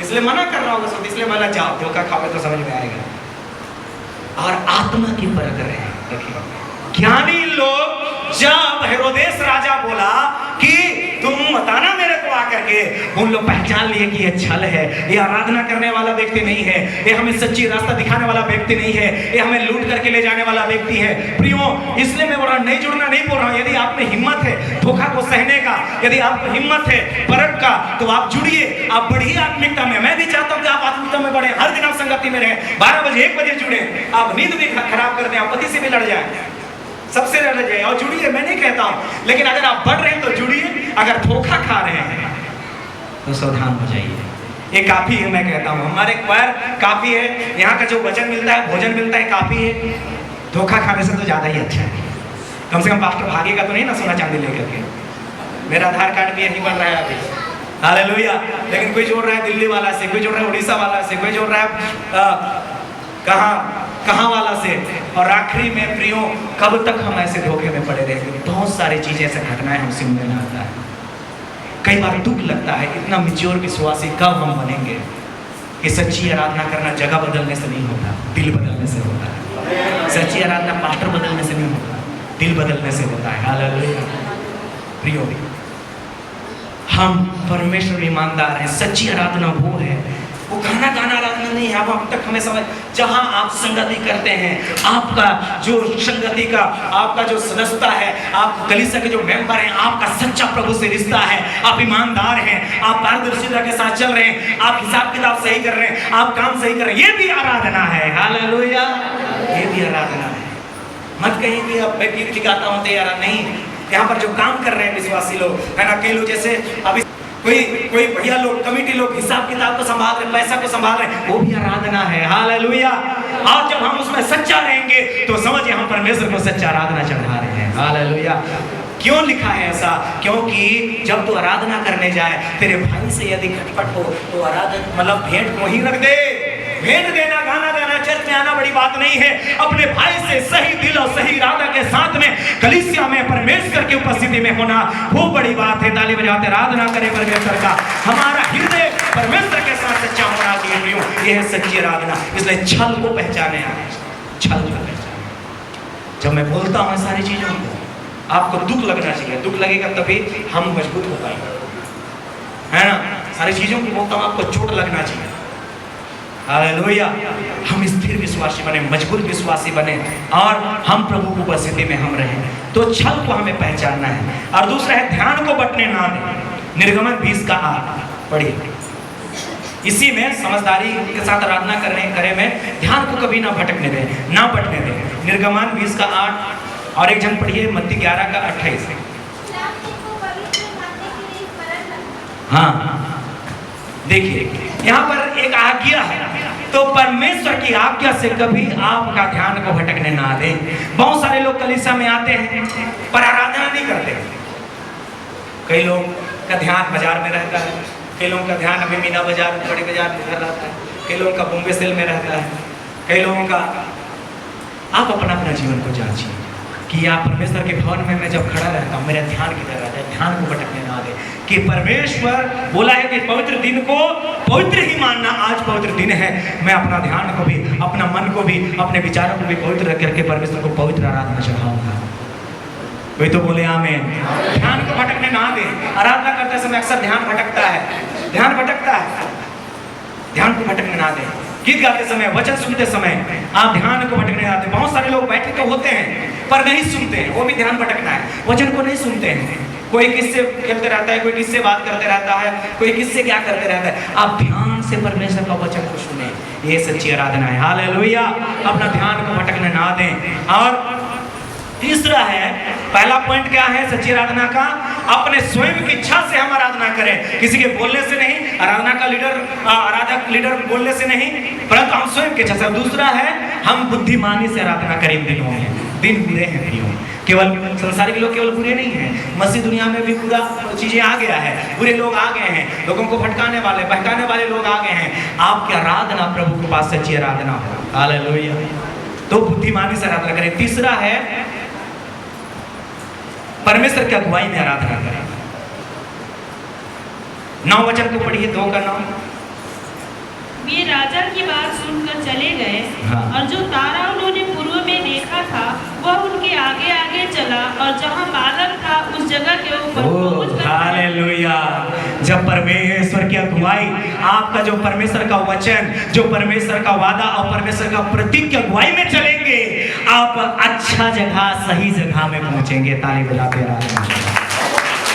इसलिए मना कर रहा होगा सब, इसलिए मना जाओ, धोखा खाओगे तो समझ में आएगा। और आत्मा की परख रहे। देखिए, ज्ञानी लोग जब हेरोदेस राजा बोला कि तुम बताना मेरे को आकर के, उन लोग पहचान लिए कि ये छल है, ये आराधना करने वाला व्यक्ति नहीं है, ये हमें सच्ची रास्ता दिखाने वाला व्यक्ति नहीं है, ये हमें लूट करके ले जाने वाला व्यक्ति है। प्रियो, इसलिए मैं बोल रहा नहीं जुड़ना नहीं बोल रहा हूँ। यदि आप में हिम्मत है धोखा को सहने का, यदि आपको हिम्मत है परख का, तो आप जुड़िए, आप बढ़िए आत्मिकता में। मैं भी चाहता हूँ कि आप आत्मिकता में बढ़े, हर दिन आप संगति में रहें, 12 बजे 1 बजे जुड़े, आप नींद भी खराब कर दें, आप पति से भी लड़ जाए, सबसे लड़ जाए, और जुड़िए। मैं नहीं कहता हूं, लेकिन अगर आप बढ़ रहे हैं तो जुड़िए, अगर धोखा खा रहे हैं तो सावधान हो जाइए। ये काफी है, मैं कहता हूं। हमारे क्वायर काफी है, यहाँ का जो वचन मिलता है, भोजन मिलता है, काफी है। धोखा खाने से तो ज्यादा ही अच्छा है। कम से कम पास्टर भागेगा तो नहीं ना सोना चांदी लेकर के। मेरा आधार कार्ड भी यही बन रहा है अभी, हालेलुया। लेकिन कोई जोड़ रहा है दिल्ली वाला से, कोई जोड़ रहा है उड़ीसा वाला से, कोई जोड़ रहा है कहाँ वाला से। और आखिरी में प्रियो, कब तक हम ऐसे धोखे में पड़े रहेंगे? बहुत सारी चीजें ऐसे घटनाएं हम सुनने में आता है। कई बार दुख लगता है, इतना मैच्योर विश्वासी कब हम बनेंगे कि सच्ची आराधना करना जगह बदलने से नहीं होता, दिल बदलने से होता है। सच्ची आराधना पास्टर बदलने से नहीं होता, दिल बदलने से होता है। हालेलुया। प्रियो, हम परमेश्वर ईमानदार हैं। सच्ची आराधना वो है, वो गाना आराधना नहीं है। अब तक हमें समझ, जहां आप संगति करते हैं, आपका जो संगति का आपका जो सदस्यता है, आप कलीसिया के जो मेंबर हैं, आपका सच्चा प्रभु से रिश्ता है, आप ईमानदार हैं, आप पारदर्शिता के साथ चल रहे हैं, आप हिसाब किताब सही कर रहे हैं, आप काम सही कर रहे हैं, ये भी आराधना है। हालेलुया, ये भी आराधना है। मत कहिए कि अब मैं गीत गाता हूं तो यार, नहीं, यहाँ पर जो काम कर रहे हैं विश्वासी लोग है ना, कई लोग जैसे अभी कोई भैया लोग, कमेटी लोग हिसाब किताब को संभाल रहे, पैसा को संभाल रहे, वो भी आराधना है। हालेलुया। और जब हम उसमें सच्चा रहेंगे तो समझिए हम परमेश्वर को सच्चा आराधना चढ़ा रहे हैं। हालेलुया। क्यों लिखा है ऐसा? क्योंकि जब तू आराधना करने जाए, तेरे भाई से यदि खटपट हो तो आराधना मतलब भेंट को ही रख दे। भेंट देना, गाना गाना, चर्च में आना बड़ी बात नहीं है। अपने भाई से सही दिल और सही इरादा के साथ में कलीसिया में परमेश्वर की उपस्थिति में होना वो बड़ी बात है। ताली बजाते आराधना करें परमेश्वर का। हमारा हृदय परमेश्वर के साथ सच्चा होना चाहिए। यह है सच्ची आराधना। इसलिए छल को पहचाने, छल को पहचाने। जब मैं बोलता हूँ सारी चीजों को, आपको दुख लगना चाहिए। दुख लगेगा तभी हम मजबूत हो पाएंगे, है ना। सारी चीजों को बोलता हूँ, आपको चोट लगना चाहिए। हालेलुया। हम स्थिर विश्वासी बने, मजबूत विश्वासी बने और हम प्रभु की उपस्थिति में हम रहें। तो छल को हमें पहचानना है। और दूसरा है ध्यान को बटने ना दें। निर्गमन 20 का 8 पढ़िए। इसी में समझदारी के साथ आराधना करे में ध्यान को कभी ना भटकने दें, ना बटने दें। निर्गमन 20 का 8 और एक जन पढ़िए मत्ती 11 का 28। हाँ, देखिए यहाँ पर एक आज्ञा है, तो परमेश्वर की आज्ञा से कभी आपका ध्यान को भटकने ना दें। बहुत सारे लोग कलीसिया में आते हैं पर आराधना नहीं करते। कई लोग का ध्यान बाजार में रहता है, कई लोगों का ध्यान अभी मीना बाजार, बड़ी बाजार में रहता है, कई लोगों का बॉम्बे सेल में रहता है, कई लोगों का। आप अपना अपना जीवन को जांचिए कि आप परमेश्वर के भवन में मैं जब खड़ा रहता हूँ, मेरा ध्यान किधर रहता है। ध्यान को भटकने ना दे कि परमेश्वर बोला है कि पवित्र दिन को पवित्र ही मानना। आज पवित्र दिन है, मैं अपना ध्यान को भी, अपना मन को भी, अपने विचारों को भी पवित्र रख करके परमेश्वर को पवित्र आराधना चढ़ाऊंगा। कोई तो बोले आमीन। ध्यान को भटकने ना दे। आराधना करते समय अक्सर ध्यान भटकता है, ध्यान भटकता है। ध्यान को भटकने ना दे। गीत गाते समय, वचन सुनते समय आप ध्यान को भटकने ना दे। बहुत सारे लोग बैठे तो होते हैं पर नहीं सुनते हैं, वो भी ध्यान भटकना है। वचन को नहीं सुनते हैं, कोई किससे खेलते रहता है, कोई किससे बात करते रहता है, कोई किससे क्या करते रहता है। आप ध्यान से परमेश्वर का वचन को सुने, ये सच्ची आराधना है। हालेलुया। अपना ध्यान को भटकने ना दें। और तीसरा है, पहला पॉइंट क्या है सच्ची आराधना का? अपने स्वयं की इच्छा से हम आराधना करें, किसी के बोलने से नहीं। आराधना का लीडर, आराधक लीडर बोलने से नहीं, परंतु हम स्वयं की इच्छा से। दूसरा है, हम बुद्धिमानी से आराधना करें। इन दिनों में दिन बुरे हैं प्रियो। केवल संसारिक लोग केवल बुरे नहीं हैं, मसीह दुनिया में भी बुरा चीजें आ गया है, बुरे लोग आ गए हैं, लोगों को भटकाने वाले, बहकाने वाले लोग आ गए हैं। आपकी आराधना प्रभु के पास सच्ची आराधना हो। हालेलुया। तो बुद्धिमानी से आराधना करें। तीसरा है, परमेश्वर की अगुवाई में आराधना करें। 9 वचन को पढ़िए, 2 का 9। वे राजा की बात सुनकर चले गए। हाँ। और जो तारा उन्होंने पूर्व में देखा था वह उनके आगे आगे चला और जहाँ बालक था उस जगह के ऊपर। हालेलुया। जब परमेश्वर की अगुवाई, आपका जो परमेश्वर का वचन, जो परमेश्वर का वादा और परमेश्वर का प्रतीक की अगुवाई में चलेंगे, आप अच्छा जगह, सही जगह में पहुंचेंगे। ताली बजाते आराधना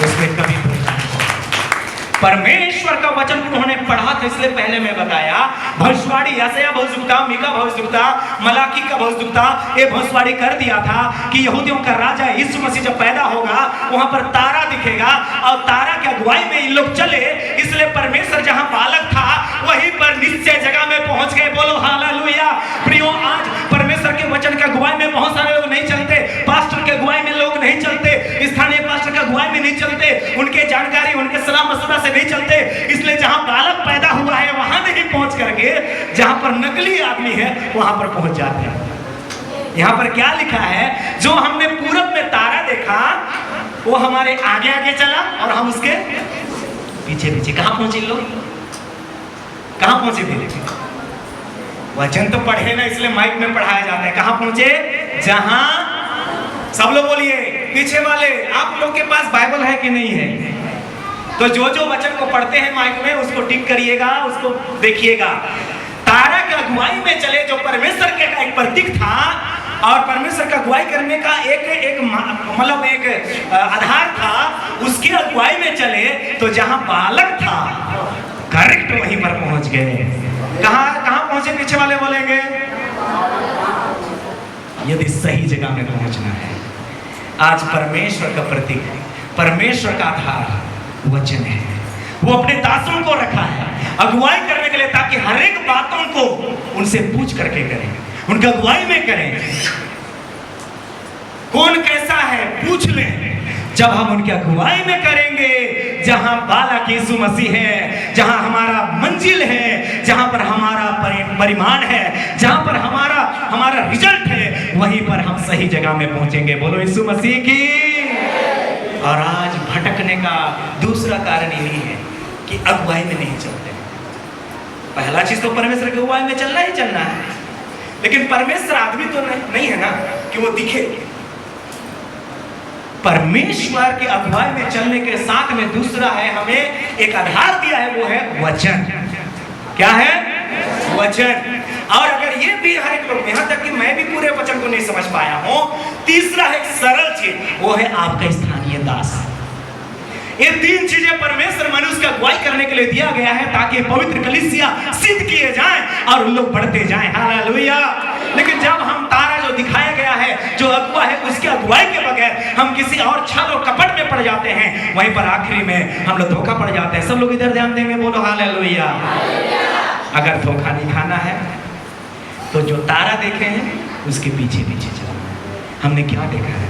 उसमें कभी परमेश्वर का वचन उन्होंने पढ़ा था, इसलिए पहले मैं बताया भविष्यवाणी, यशायाह भविष्यवक्ता, मीका भविष्यवक्ता, मलाकी का भविष्यवक्ता, ये भविष्यवाणी कर दिया था कि यहूदियों का राजा यीशु मसीह जब पैदा होगा वहां पर तारा दिखेगा और तारा की अगुवाई में इन लोग चले। इसलिए परमेश्वर जहां बालक था वहीं पर निश्चय जगह में पहुंच गए। बोलो हालेलुया। प्रियो, आज परमेश्वर के वचन की अगुवाई में बहुत सारे लोग नहीं चलते, पास्टर के अगुवाई में लोग नहीं चलते, स्थानीय पास्टर के अगुवाई में नहीं चलते, उनके जानकारी, उनके सलाह मशवरा से नहीं चलते। इसलिए जहां बालक पैदा हुआ है वहां नहीं पहुंच करके जहां पर नकली आदमी है वहां पर पहुंच जाते हैं। यहां पर क्या लिखा है? जो हमने पूरब में तारा देखा वो हमारे आगे आगे चला और हम उसके पीछे पीछे। कहां पहुंचे लोग? कहां पहुंचे थे? वचन तो पढ़े ना, इसलिए माइक में पढ़ाया जाता है। कहां पहुंचे? जहां, सब लोग बोलिए, पीछे वाले, आप लोग के पास बाइबल है कि नहीं है? तो जो जो वचन को पढ़ते हैं माइक में उसको टिक करिएगा, उसको देखिएगा। तारा की अगुवाई में चले, जो परमेश्वर के का एक प्रतीक था और परमेश्वर का अगुवाई करने का एक मतलब एक आधार था, उसकी अगुवाई में चले तो जहां बालक था करेक्ट वहीं पर पहुंच गए। कहां पहुंचे? पीछे वाले बोलेंगे यदि सही जगह में पहुंचना है। आज परमेश्वर का प्रतीक, परमेश्वर का आधार वचन है। वो अपने दासों को रखा है अगुवाई करने के लिए, ताकि हर एक बातों को उनसे पूछ करके करें, उनकी अगुवाई में करें। कौन कैसा है पूछ लें। जब हम उनकी अगुवाई में करेंगे, जहां बालक यीशु मसीह है, जहां हमारा मंजिल है, जहां पर हमारा परिमाण है, जहां पर हमारा रिजल्ट है, वहीं पर हम सही जगह में पहुंचेंगे। बोलो यीशु मसीह की। और आज भटकने का दूसरा कारण यही है कि अगुवाई में नहीं चलते। पहला चीज तो परमेश्वर की अगुवाई में चलना ही चलना है, लेकिन परमेश्वर आदमी तो नहीं है ना कि वो दिखे। परमेश्वर की अगुवाई में चलने के साथ में दूसरा है, हमें एक आधार दिया है, वो है वचन। क्या है? वचन। और अगर ये भी हर एक लोग, यहां तक कि मैं भी पूरे वचन को नहीं समझ पाया हूं, तीसरा है सरल चीज, वो है आपका स्थानीय दास। ये तीन चीजें परमेश्वर मनुष्य का अगुवाई करने के लिए दिया गया है, ताकि पवित्र कलीसिया सिद्ध किए जाएं और उन लोग बढ़ते जाएं। हालेलुया। लेकिन जब हम तारा जो दिखाया गया है, जो अगुवा है, उसके अगुवाई के बगैर हम किसी और छल और कपट में पड़ जाते हैं, वहीं पर आखिरी में हम लोग धोखा पड़ जाते हैं। सब लोग इधर ध्यान देंगे, बोलो हालेलुया। अगर धोखा नहीं खाना है तो जो तारा देखे हैं उसके पीछे पीछे चलना है। हमने क्या देखा है?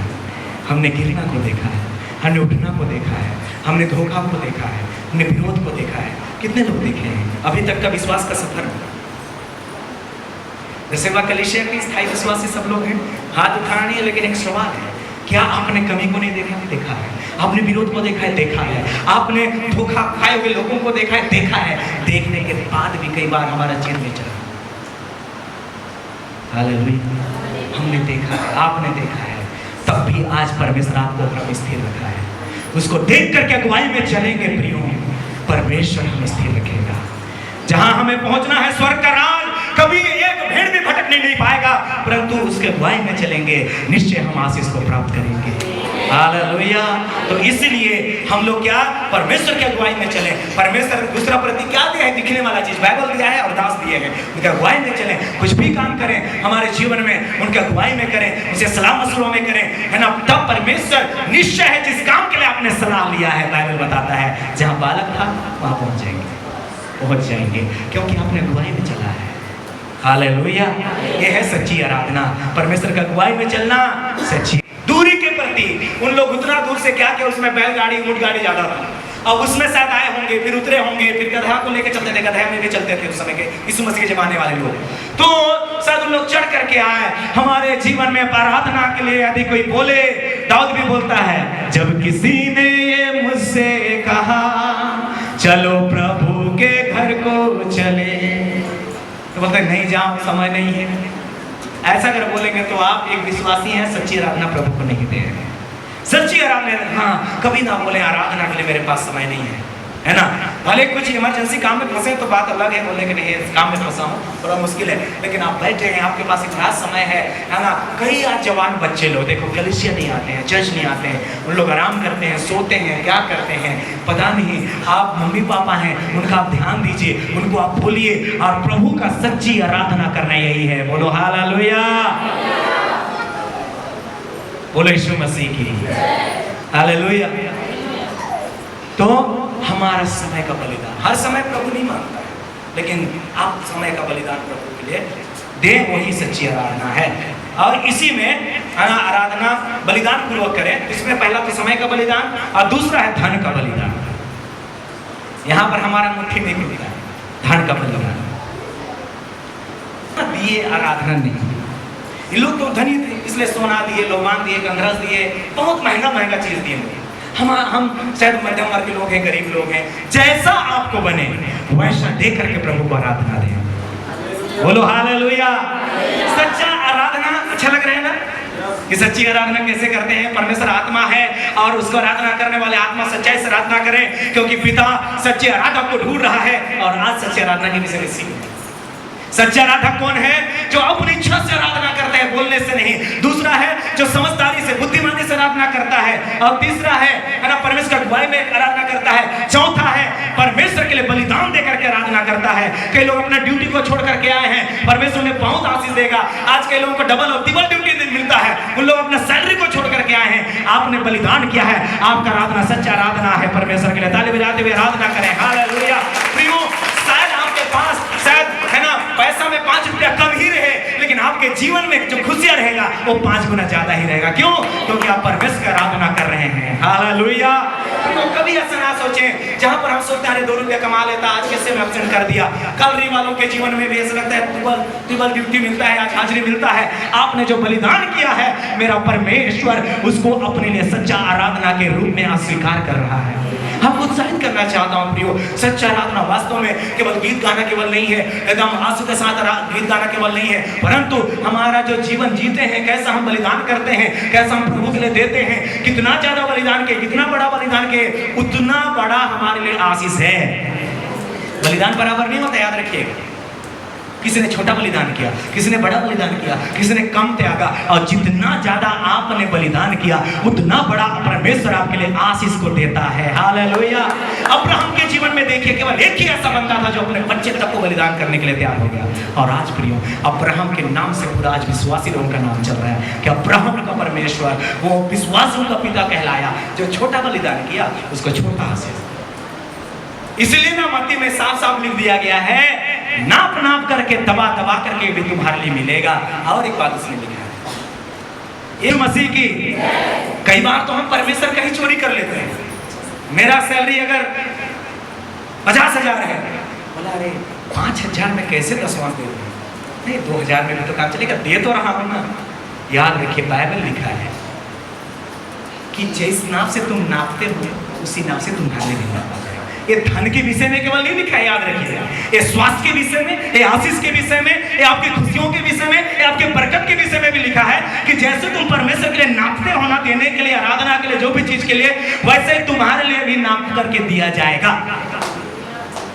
हमने गिरना को देखा है, हमने उठना को देखा है, हमने धोखा को देखा है, हमने विरोध को देखा है। कितने लोग देखे हैं अभी तक का विश्वास का सफर? सेवा कलीसिया के स्थायी विश्वासी सब लोग हैं, हाथ उठाना नहीं है, लेकिन एक सवाल है, क्या आपने कमी को नहीं देखा है? देखा है। आपने विरोध को देखा है? देखा है। आपने धोखा खाए हुए लोगों को देखा है? देखा है। देखने के बाद भी कई बार हमारा चिर में चला। हालेलुया। हमने देखा है, आपने देखा है, तब भी आज परमेश्वर आपको अपना स्थिर रखा है। उसको देख करके अगुवाई में चलेंगे प्रियो, परमेश्वर हमें स्थिर रखेगा। जहां हमें पहुंचना है स्वर्ग का राज, कभी एक भेड़ भी भटकने नहीं पाएगा, परंतु उसके अगुवाई में चलेंगे, निश्चय हम आशीष को प्राप्त करेंगे। हालेलुया। तो इसलिए हम लोग क्या परमेश्वर की अगुवाई में चले। परमेश्वर दूसरा प्रतीक क्या दिया है? दिखने वाला चीज बाइबल दिया है और दास दिए हैं, उनके अगुवाई में चले। कुछ भी काम करें हमारे जीवन में उनके अगुवाई में करें, उसे सलाह मशवरा में करें, है ना। तब परमेश्वर निश्चय है जिस काम के लिए आपने सलाह लिया है, बाइबल बताता है जहां बालक था वहां पहुंच जाएंगे, क्योंकि आपने अगुवाई में चला है। हालेलुया। ये है सच्ची आराधना, परमेश्वर की अगुवाई में चलना सच्ची। दूरी के प्रति उन लोग उतना दूर से क्या, उसमें बैलगाड़ी ऊंट गाड़ी ज्यादा था, अब उसमें शायद आए होंगे, फिर उतरे होंगे, फिर गधा को लेकर चलते थे, गधा में भी चलते थे उस समय के यीशु मसीह के जमाने वाले लोग। तो शायद उन लोग चढ़ करके आए। हमारे जीवन में आराधना के लिए यदि कोई बोले, दाऊद भी बोलता है, जब किसी ने ये मुझसे कहा चलो प्रभु के घर को चले, तो बोलते नहीं जाओ, समय नहीं है। ऐसा अगर बोलेंगे तो आप एक विश्वासी हैं, सच्ची आराधना प्रभु को नहीं दे रहे। सच्ची आराधना, हाँ, कभी ना बोले आराधना के लिए मेरे पास समय नहीं है ना। भले कुछ इमरजेंसी काम में फंसे तो बात अलग है, बोलने के नहीं इस काम में फंसा हूँ, बड़ा मुश्किल है, लेकिन आप बैठे हैं, आपके पास इतना समय है ना। कई आज जवान बच्चे लोग देखो कलीसिया नहीं आते हैं, चर्च नहीं आते हैं, उन लोग आराम करते हैं, सोते हैं, क्या करते हैं पता नहीं। आप मम्मी पापा हैं, उनका आप ध्यान दीजिए, उनको आप बोलिए, और प्रभु का सच्ची आराधना करना यही है। बोलो हालेलुया, बोलो यीशु मसीह की हालेलुया। तो हमारा समय का बलिदान, हर समय प्रभु नहीं मांगता है, लेकिन आप समय का बलिदान प्रभु के लिए दे, वही सच्ची आराधना है। और इसी में आराधना बलिदान पूर्वक करें। इसमें पहला तो समय का बलिदान और दूसरा है धन का बलिदान। यहाँ पर हमारा मुट्ठी में मिलता है धन का बलिदान, दिए आराधना नहीं। ये लोग तो धनी थे, इसलिए सोना दिए, लोबान दिए, गंधरस दिए, बहुत महंगा चीज दिए। हम शायद मध्यम वर्ग के लोग हैं, गरीब लोग हैं, जैसा आपको बने वैसा दे करके प्रभु को आराधना दें। बोलो हालेलुया। सच्चा आराधना अच्छा लग रहा है ना, कि सच्ची आराधना कैसे करते हैं? परमेश्वर आत्मा है और उसको आराधना करने वाले आत्मा सच्चाई से आराधना करें, क्योंकि पिता सच्चे आराधक को ढूंढ रहा है। और आज सच्ची आराधना के विषय में सीख, सच्चा आराधक कौन है? जो अपनी इच्छा से आराधना करता है, बोलने से नहीं। दूसरा है जो समझदारी से, बुद्धिमानी से आराधना करता है। और तीसरा है ना परमेश्वर का अगुवाई में आराधना करता है। चौथा है परमेश्वर के लिए बलिदान देकर के आराधना करता है। कई लोग अपना ड्यूटी को छोड़ करके आए हैं, परमेश्वर उन्हें बहुत आशीष देगा। आज कई लोगों को डबल और ट्रिपल ड्यूटी मिलता है, उन लोग अपना सैलरी को छोड़ करके आए हैं। आपने बलिदान किया है, आपका आराधना सच्चा आराधना है परमेश्वर के लिए। ताली बजाते हुए आराधना करें। हालेलुया। प्रियो, शायद आपके पास शायद है ना पैसा में 5 रुपया कम ही रहे, लेकिन आपके जीवन में जो खुशियां रहेगा वो 5 गुना ज्यादा ही रहेगा। क्यों? क्योंकि आप परमेश्वर की आराधना कर रहे हैं। हालेलुया। तो कभी ऐसा ना सोचें जहां पर हम सोचते हैं 2 रुपया कमा लेता, आज कैसे मैं एब्सेंट कर दिया। कलरी वालों के जीवन में भी ऐसा लगता है ट्रिपल ड्यूटी मिलता है, आज हाजिरी मिलता है। आपने जो बलिदान किया है, मेरा परमेश्वर उसको अपने लिए सच्चा आराधना के रूप में अस्वीकार कर रहा है। हम उत्साहित करना चाहता हूं प्रियो, सच्चा आराधना वास्तव में केवल गीत गाना केवल नहीं है, एकदम आंसू के साथ गीत गाना केवल नहीं है, परंतु हमारा जो जीवन जीते हैं, कैसा हम बलिदान करते हैं, कैसा हम प्रभु के लिए देते हैं, कितना ज्यादा बलिदान के, कितना बड़ा बलिदान के, उतना बड़ा हमारे लिए आशीष है। बलिदान बराबर नहीं होता, याद रखिएगा। किसी ने छोटा बलिदान किया, किसी ने बड़ा बलिदान किया, किसी ने कम त्यागा, और जितना ज्यादा आपने बलिदान किया उतना बड़ा परमेश्वर आपके लिए आशीष को देता है। हालेलुया। अब्राहम के जीवन में देखिए, केवल एक ही ऐसा बंदा था जो अपने बच्चे तक को बलिदान करने के लिए तैयार हो गया। और आज प्रियो, अब्राहम के नाम से पूरा आज विश्वासी लोगों का नाम चल रहा है कि अब्राहम का परमेश्वर वो विश्वासियों का पिता कहलाया। जो छोटा बलिदान किया उसको छोटा आशीष। इसलिए ना मत्ती में साफ साफ लिख दिया गया है, नाप नाप करके दबा दबा करके भी तुम्हारे लिए मिलेगा। और एक बात उसने लिखा है, ये मसीह की। कई बार तो हम परमेश्वर का ही चोरी कर लेते हैं। मेरा सैलरी अगर 50,000 है, बोला अरे 5,000 में कैसे दसवां दे दूं? नहीं, 2,000 में भी तो काम चलेगा, दे तो रहा हूं ना। याद रखिए, बाइबल लिखा है कि जिस नाप से तुम नापते हो उसी नाप से तुम्हारे लिए नापा जाएगा। ये धन के विषय में केवल नहीं लिखा है, याद रखिएगा। ये स्वास्थ्य के विषय में, ये आशीष के विषय में, ये आपकी खुशियों के विषय में, ये आपके बरकत के विषय में भी लिखा है कि जैसे तुम परमेश्वर के लिए नापते हो ना, देने के लिए, आराधना के लिए, जो भी चीज के लिए, वैसे ही तुम्हारे लिए भी नाप करके दिया जाएगा।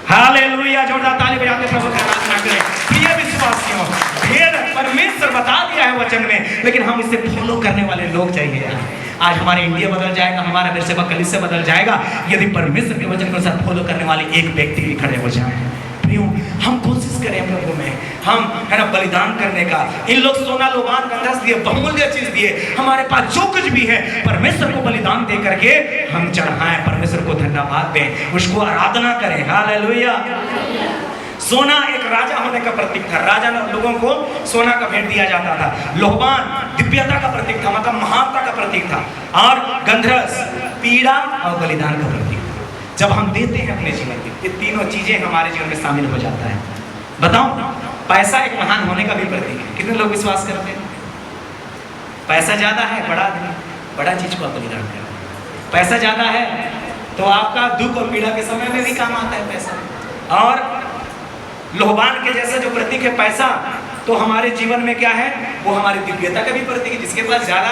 हालेलुया। जोरदार ताली बजाते प्रभु की आराधना करें। प्रिय विश्वासियों, भेद परमेश्वर बता दिया है वचन में, लेकिन हम इसे फॉलो करने वाले लोग चाहिए। आज हमारे इंडिया बदल जाएगा, हमारा बेरशेबा कलीसिया बदल जाएगा, यदि परमेश्वर के वचन के अनुसार फॉलो करने वाले एक व्यक्ति भी खड़े हो जाए। प्रियो, हम कोशिश करें प्रभु में, हम है ना बलिदान करने का। इन लोग सोना, लोबान, गंधरस दिए, बहुमूल्य चीज दिए। हमारे पास जो कुछ भी है परमेश्वर को बलिदान दे करके हम चढ़ाएं, परमेश्वर को धन्यवाद दें, उसको आराधना करें। हालेलुया। सोना एक राजा होने का प्रतीक था। राजा ने लोगों को सोना का भेंट दिया जाता था। लोहबान दिव्यता का प्रतीक था, मतलब महानता का प्रतीक था। और गंधरस पीड़ा और बलिदान का प्रतीक था। जब हम देते हैं अपने जीवन में, ये तीनों चीजें हमारे जीवन में शामिल हो जाता है। बताओ, पैसा एक महान होने का भी प्रतीक है। कितने लोग विश्वास करते हैं? पैसा ज्यादा है, बड़ा चीज को बलिदान करते हैं। पैसा ज्यादा है तो आपका दुख और पीड़ा के समय में भी काम आता है पैसा। और लोहबान के जैसा जो प्रतीक है पैसा, तो हमारे जीवन में क्या है, वो हमारी दिव्यता का भी प्रतीक है। जिसके पास ज्यादा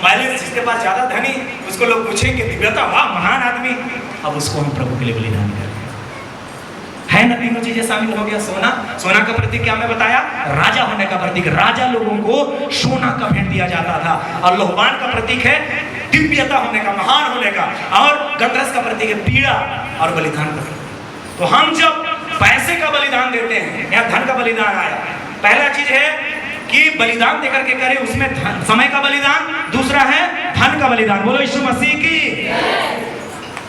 माइलेज, जिसके पास ज्यादा धनी, उसको लोग पूछेंगे दिव्यता, वाह महान आदमी। अब उसको हम प्रभु के लिए बलिदान कर रहे हैं। है ना, तीनों चीजें शामिल हो गया। सोना का प्रतीक क्या मैं बताया, राजा होने का प्रतीक। राजा लोगों को सोना का भेंट दिया जाता था। और लोहबान का प्रतीक है दिव्यता होने का, महान होने का। और गंधरस का प्रतीक है पीड़ा और बलिदान का। तो हम जब पैसे का बलिदान देते हैं या धन का बलिदान आया, पहला चीज है कि बलिदान देकर के करें, उसमें समय का बलिदान, दूसरा है धन का बलिदान। बोलो यीशु मसीह की।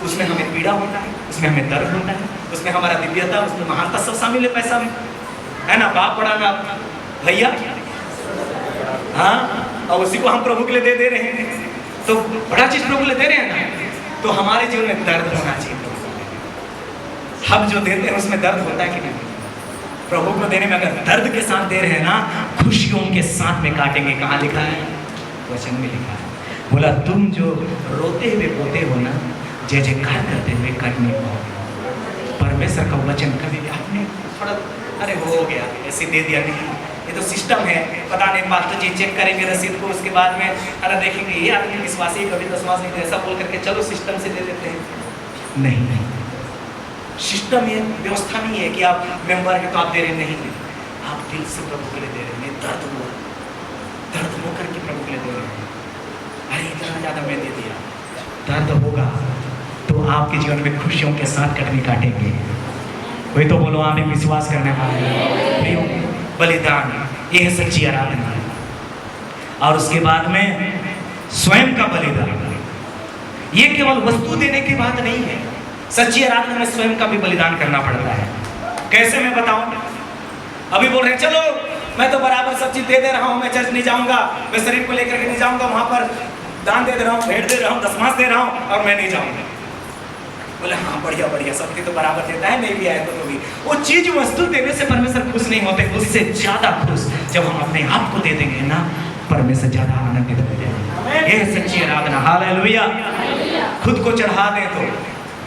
उसमें हमें पीड़ा होता है, उसमें हमें दर्द होता है, उसमें हमारा दिव्यता, उसमें महानता सब शामिल है पैसा में, है ना। बाप बड़ा ना भैया, हाँ, और उसी को हम प्रभु के लिए दे रहे हैं, तो बड़ा चीज प्रभु के लिए दे रहे हैं ना। तो हमारे जीवन में दर्द होना चाहिए। हम जो देते हैं उसमें दर्द होता है कि नहीं? प्रभु को देने में अगर दर्द के साथ दे रहे हैं ना, खुशियों के साथ में काटेंगे। कहाँ लिखा है? वचन में लिखा है। बोला तुम जो रोते हुए बोते हो ना, जय जयकार करते हुए करने पाओगे। परमेश्वर का वचन कभी आपने थोड़ा अरे हो गया ऐसे दे दिया, नहीं, ये तो सिस्टम है। पता नहीं पास्टर जी चेक करेंगे रसीद को, उसके बाद में अरे देखेंगे ये आदमी विश्वासी कभी दसवां नहीं, ऐसा बोल करके चलो सिस्टम से दे देते हैं। नहीं, सिस्टम ये व्यवस्था नहीं है कि आप मेंबर हैं तो आप दे रहे नहीं। आप दिल से प्रभु के लिए दे रहे हैं, दर्द होकर के प्रभु के लिए दे रहे हैं। अरे इतना ज़्यादा मैं दे दिया, दर्द होगा तो आपके जीवन में खुशियों के साथ कटनी काटेंगे। वही तो बोलो आप एक विश्वास करने वाले। बलिदान ये है सच्ची आराधना। और उसके बाद में स्वयं का बलिदान, ये केवल वस्तु देने की बात नहीं है। सच्ची आराधना में स्वयं का भी बलिदान करना पड़ता है। कैसे मैं बताऊं? अभी बोल रहे हैं चलो मैं तो बराबर सब चीज दे रहा हूं, मैं चर्च नहीं जाऊंगा, मैं शरीर को लेकर के नहीं जाऊंगा, वहां पर दान दे रहा हूं, भेंट दे रहा हूं, दशमांश दे रहा हूं और मैं नहीं जाऊंगा। बोले हाँ बढ़िया बढ़िया, सबके तो बराबर देता है, नहीं भी आए तो भी। वो चीज वस्तु देने से परमेश्वर खुश नहीं होते, उससे ज्यादा खुश जब हम अपने आप को दे देंगे ना, परमेश्वर ज्यादा आनंदित हो जाएगा। ये सच्ची आराधना। हालेलुया। खुद को चढ़ा दे तो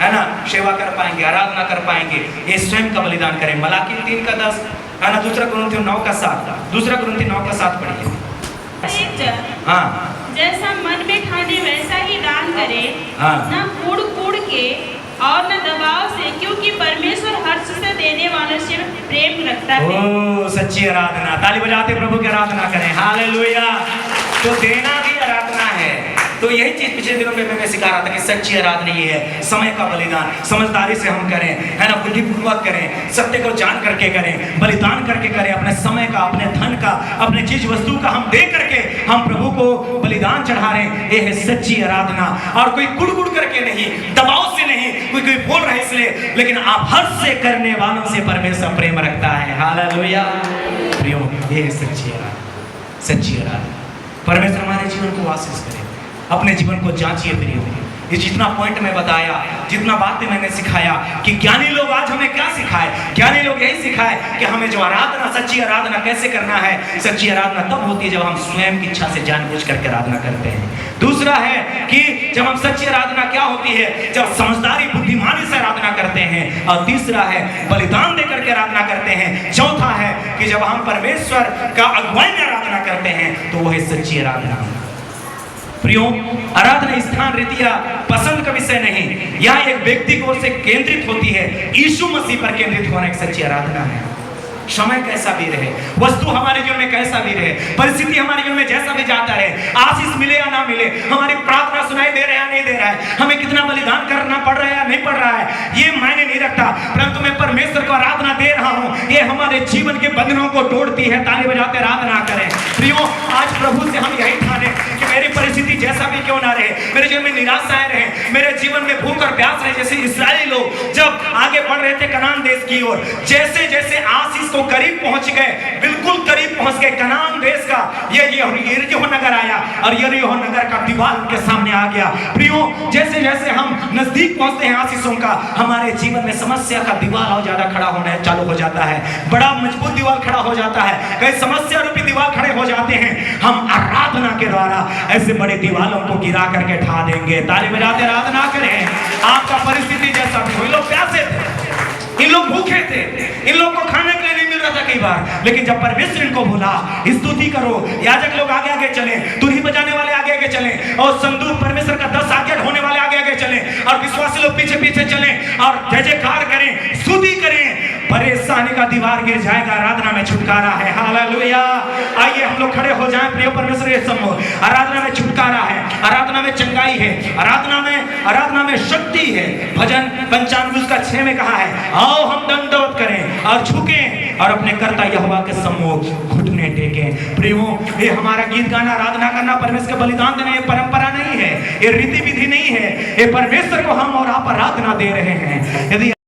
है ना सेवा कर पाएंगे, आराधना कर पाएंगे। ये स्वयं का बलिदान करें। मलाकी 3:10 है ना, दूसरा कुरिन्थियों 9:7 पढ़िए। हाँ, जैसा मन में ठाने वैसा ही दान करे, हाँ। न कूड़ कूड़ के और न दबाव से, क्योंकि परमेश्वर हर्ष से देने वाले से प्रेम रखता है। ओ सच्ची आराधना। ताली बजाते प्रभु की आराधना करें। हालेलुया। तो देना भी आराधना है। तो यही चीज पिछले दिनों में मैं सिखा रहा था कि सच्ची आराधना ये है, समय का बलिदान समझदारी से हम करें, है ना, बुद्धिपूर्वक करें, सत्य को जान करके करें, बलिदान करके करें, अपने समय का, अपने धन का, अपने चीज वस्तु का हम दे करके हम प्रभु को बलिदान चढ़ा रहे हैं। ये है सच्ची आराधना। और कोई गुड़ करके नहीं, दबाव से नहीं, कोई बोल रहे इसलिए, लेकिन आप हर्ष से करने वालों से परमेश्वर प्रेम रखता है। हालेलुया। प्रियो, ये है सच्ची आराधना। सच्ची आराधना। परमेश्वर हमारे जीवन को आशीष करे। अपने जीवन को जांचिए प्रियो। ये जितना पॉइंट मैं बताया, जितना बातें मैंने सिखाया कि ज्ञानी लोग आज हमें क्या सिखाए, ज्ञानी लोग यही सिखाए कि हमें जो आराधना, सच्ची आराधना कैसे करना है। सच्ची आराधना तब होती है जब हम स्वयं की इच्छा से जानबूझ करके आराधना करते हैं। दूसरा है कि जब हम सच्ची आराधना क्या होती है, जब समझदारी बुद्धिमानी से आराधना करते हैं। और तीसरा है बलिदान दे करके आराधना करते हैं। चौथा है कि जब हम परमेश्वर का अगुवाई में आराधना करते हैं तो वो है सच्ची आराधना। प्रियो, आराधना स्थान, रीतियां, पसंद का विषय नहीं, यह एक व्यक्ति की ओर से केंद्रित होती है। यीशु मसीह पर केंद्रित होना एक सच्ची आराधना है। समय कैसा भी रहे, वस्तु हमारे जीवन में कैसा भी रहे, परिस्थिति हमारे जीवन में जैसा भी जाता रहे, आशीष मिले या ना मिले, हमारी प्रार्थना सुनाई दे रहा है या नहीं दे रहा है, हमें कितना बलिदान करना पड़ रहा है या नहीं पड़ रहा है, ये मायने नहीं रखता। परंतु मैं परमेश्वर को आराधना दे रहा हूँ, ये हमारे जीवन के बंधनों को तोड़ती है। ताली बजाते आराधना करें। प्रियो, आज प्रभु से हम यही ठाने कि मेरी परिस्थिति जैसा भी क्यों ना रहे, मेरे जीवन में निराशाएं रहे, मेरे जीवन में भूख और प्यास रहे। जैसे इस्राएली लोग जब आगे बढ़ रहे थे कनान देश की ओर, जैसे जैसे आशीष को करीब पहुंच गए, बिल्कुल करीब पहुंच गए कनान देश का, ये यरीहो नगर आया और यरीहो नगर का दीवार उनके सामने आ गया। प्रियो, जैसे जैसे हम नजदीक पहुंचते हैं आशीषों का, हमारे जीवन में समस्या का दीवार और ज्यादा खड़ा होने चालू हो जाता है, बड़ा मजबूत दीवार खड़ा हो जाता है, कई समस्या रूपी दीवार खड़े हो जाते हैं। हम आराधना के द्वारा ऐसे बड़े दीवारों को गिरा करके ढा देंगे। ताली बजाते आराधना करें। आपका परिस्थिति जैसा भी हो, इन लोग प्यासे थे, इन लोग भूखे थे, इन लोग को खाने के लिए नहीं मिल रहा था कई बार, लेकिन जब परमेश्वर इनको बोला स्तुति करो, याजक लोग आगे आगे चले, तुरही बजाने वाले आगे आगे चले, और संदूक परमेश्वर का 10 आज्ञा ढोने वाले आगे आगे चले, और विश्वासी लोग पीछे पीछे चले और जय जयकार करें, स्तुति करें, परेशानी का दीवार गिर जाएगा। आराधना में छुटकारा है। हालेलुया। आइए हम लोग खड़े हो जाएं प्रिय परमेश्वर के सम्मुख। आराधना में छुटकारा है, आराधना में चंगाई है, आराधना में शक्ति है। भजन 95:6 में कहा है, आओ हम दंडवत करें और झुकें और अपने कर्ता यहोवा के सम्मुख घुटने टेकें। प्रियो, ये हमारा गीत गाना, आराधना करना, परमेश्वर के बलिदान देना, ये परंपरा नहीं है, ये रीति विधि नहीं है, ये परमेश्वर को हम और आप आराधना दे रहे हैं। यदि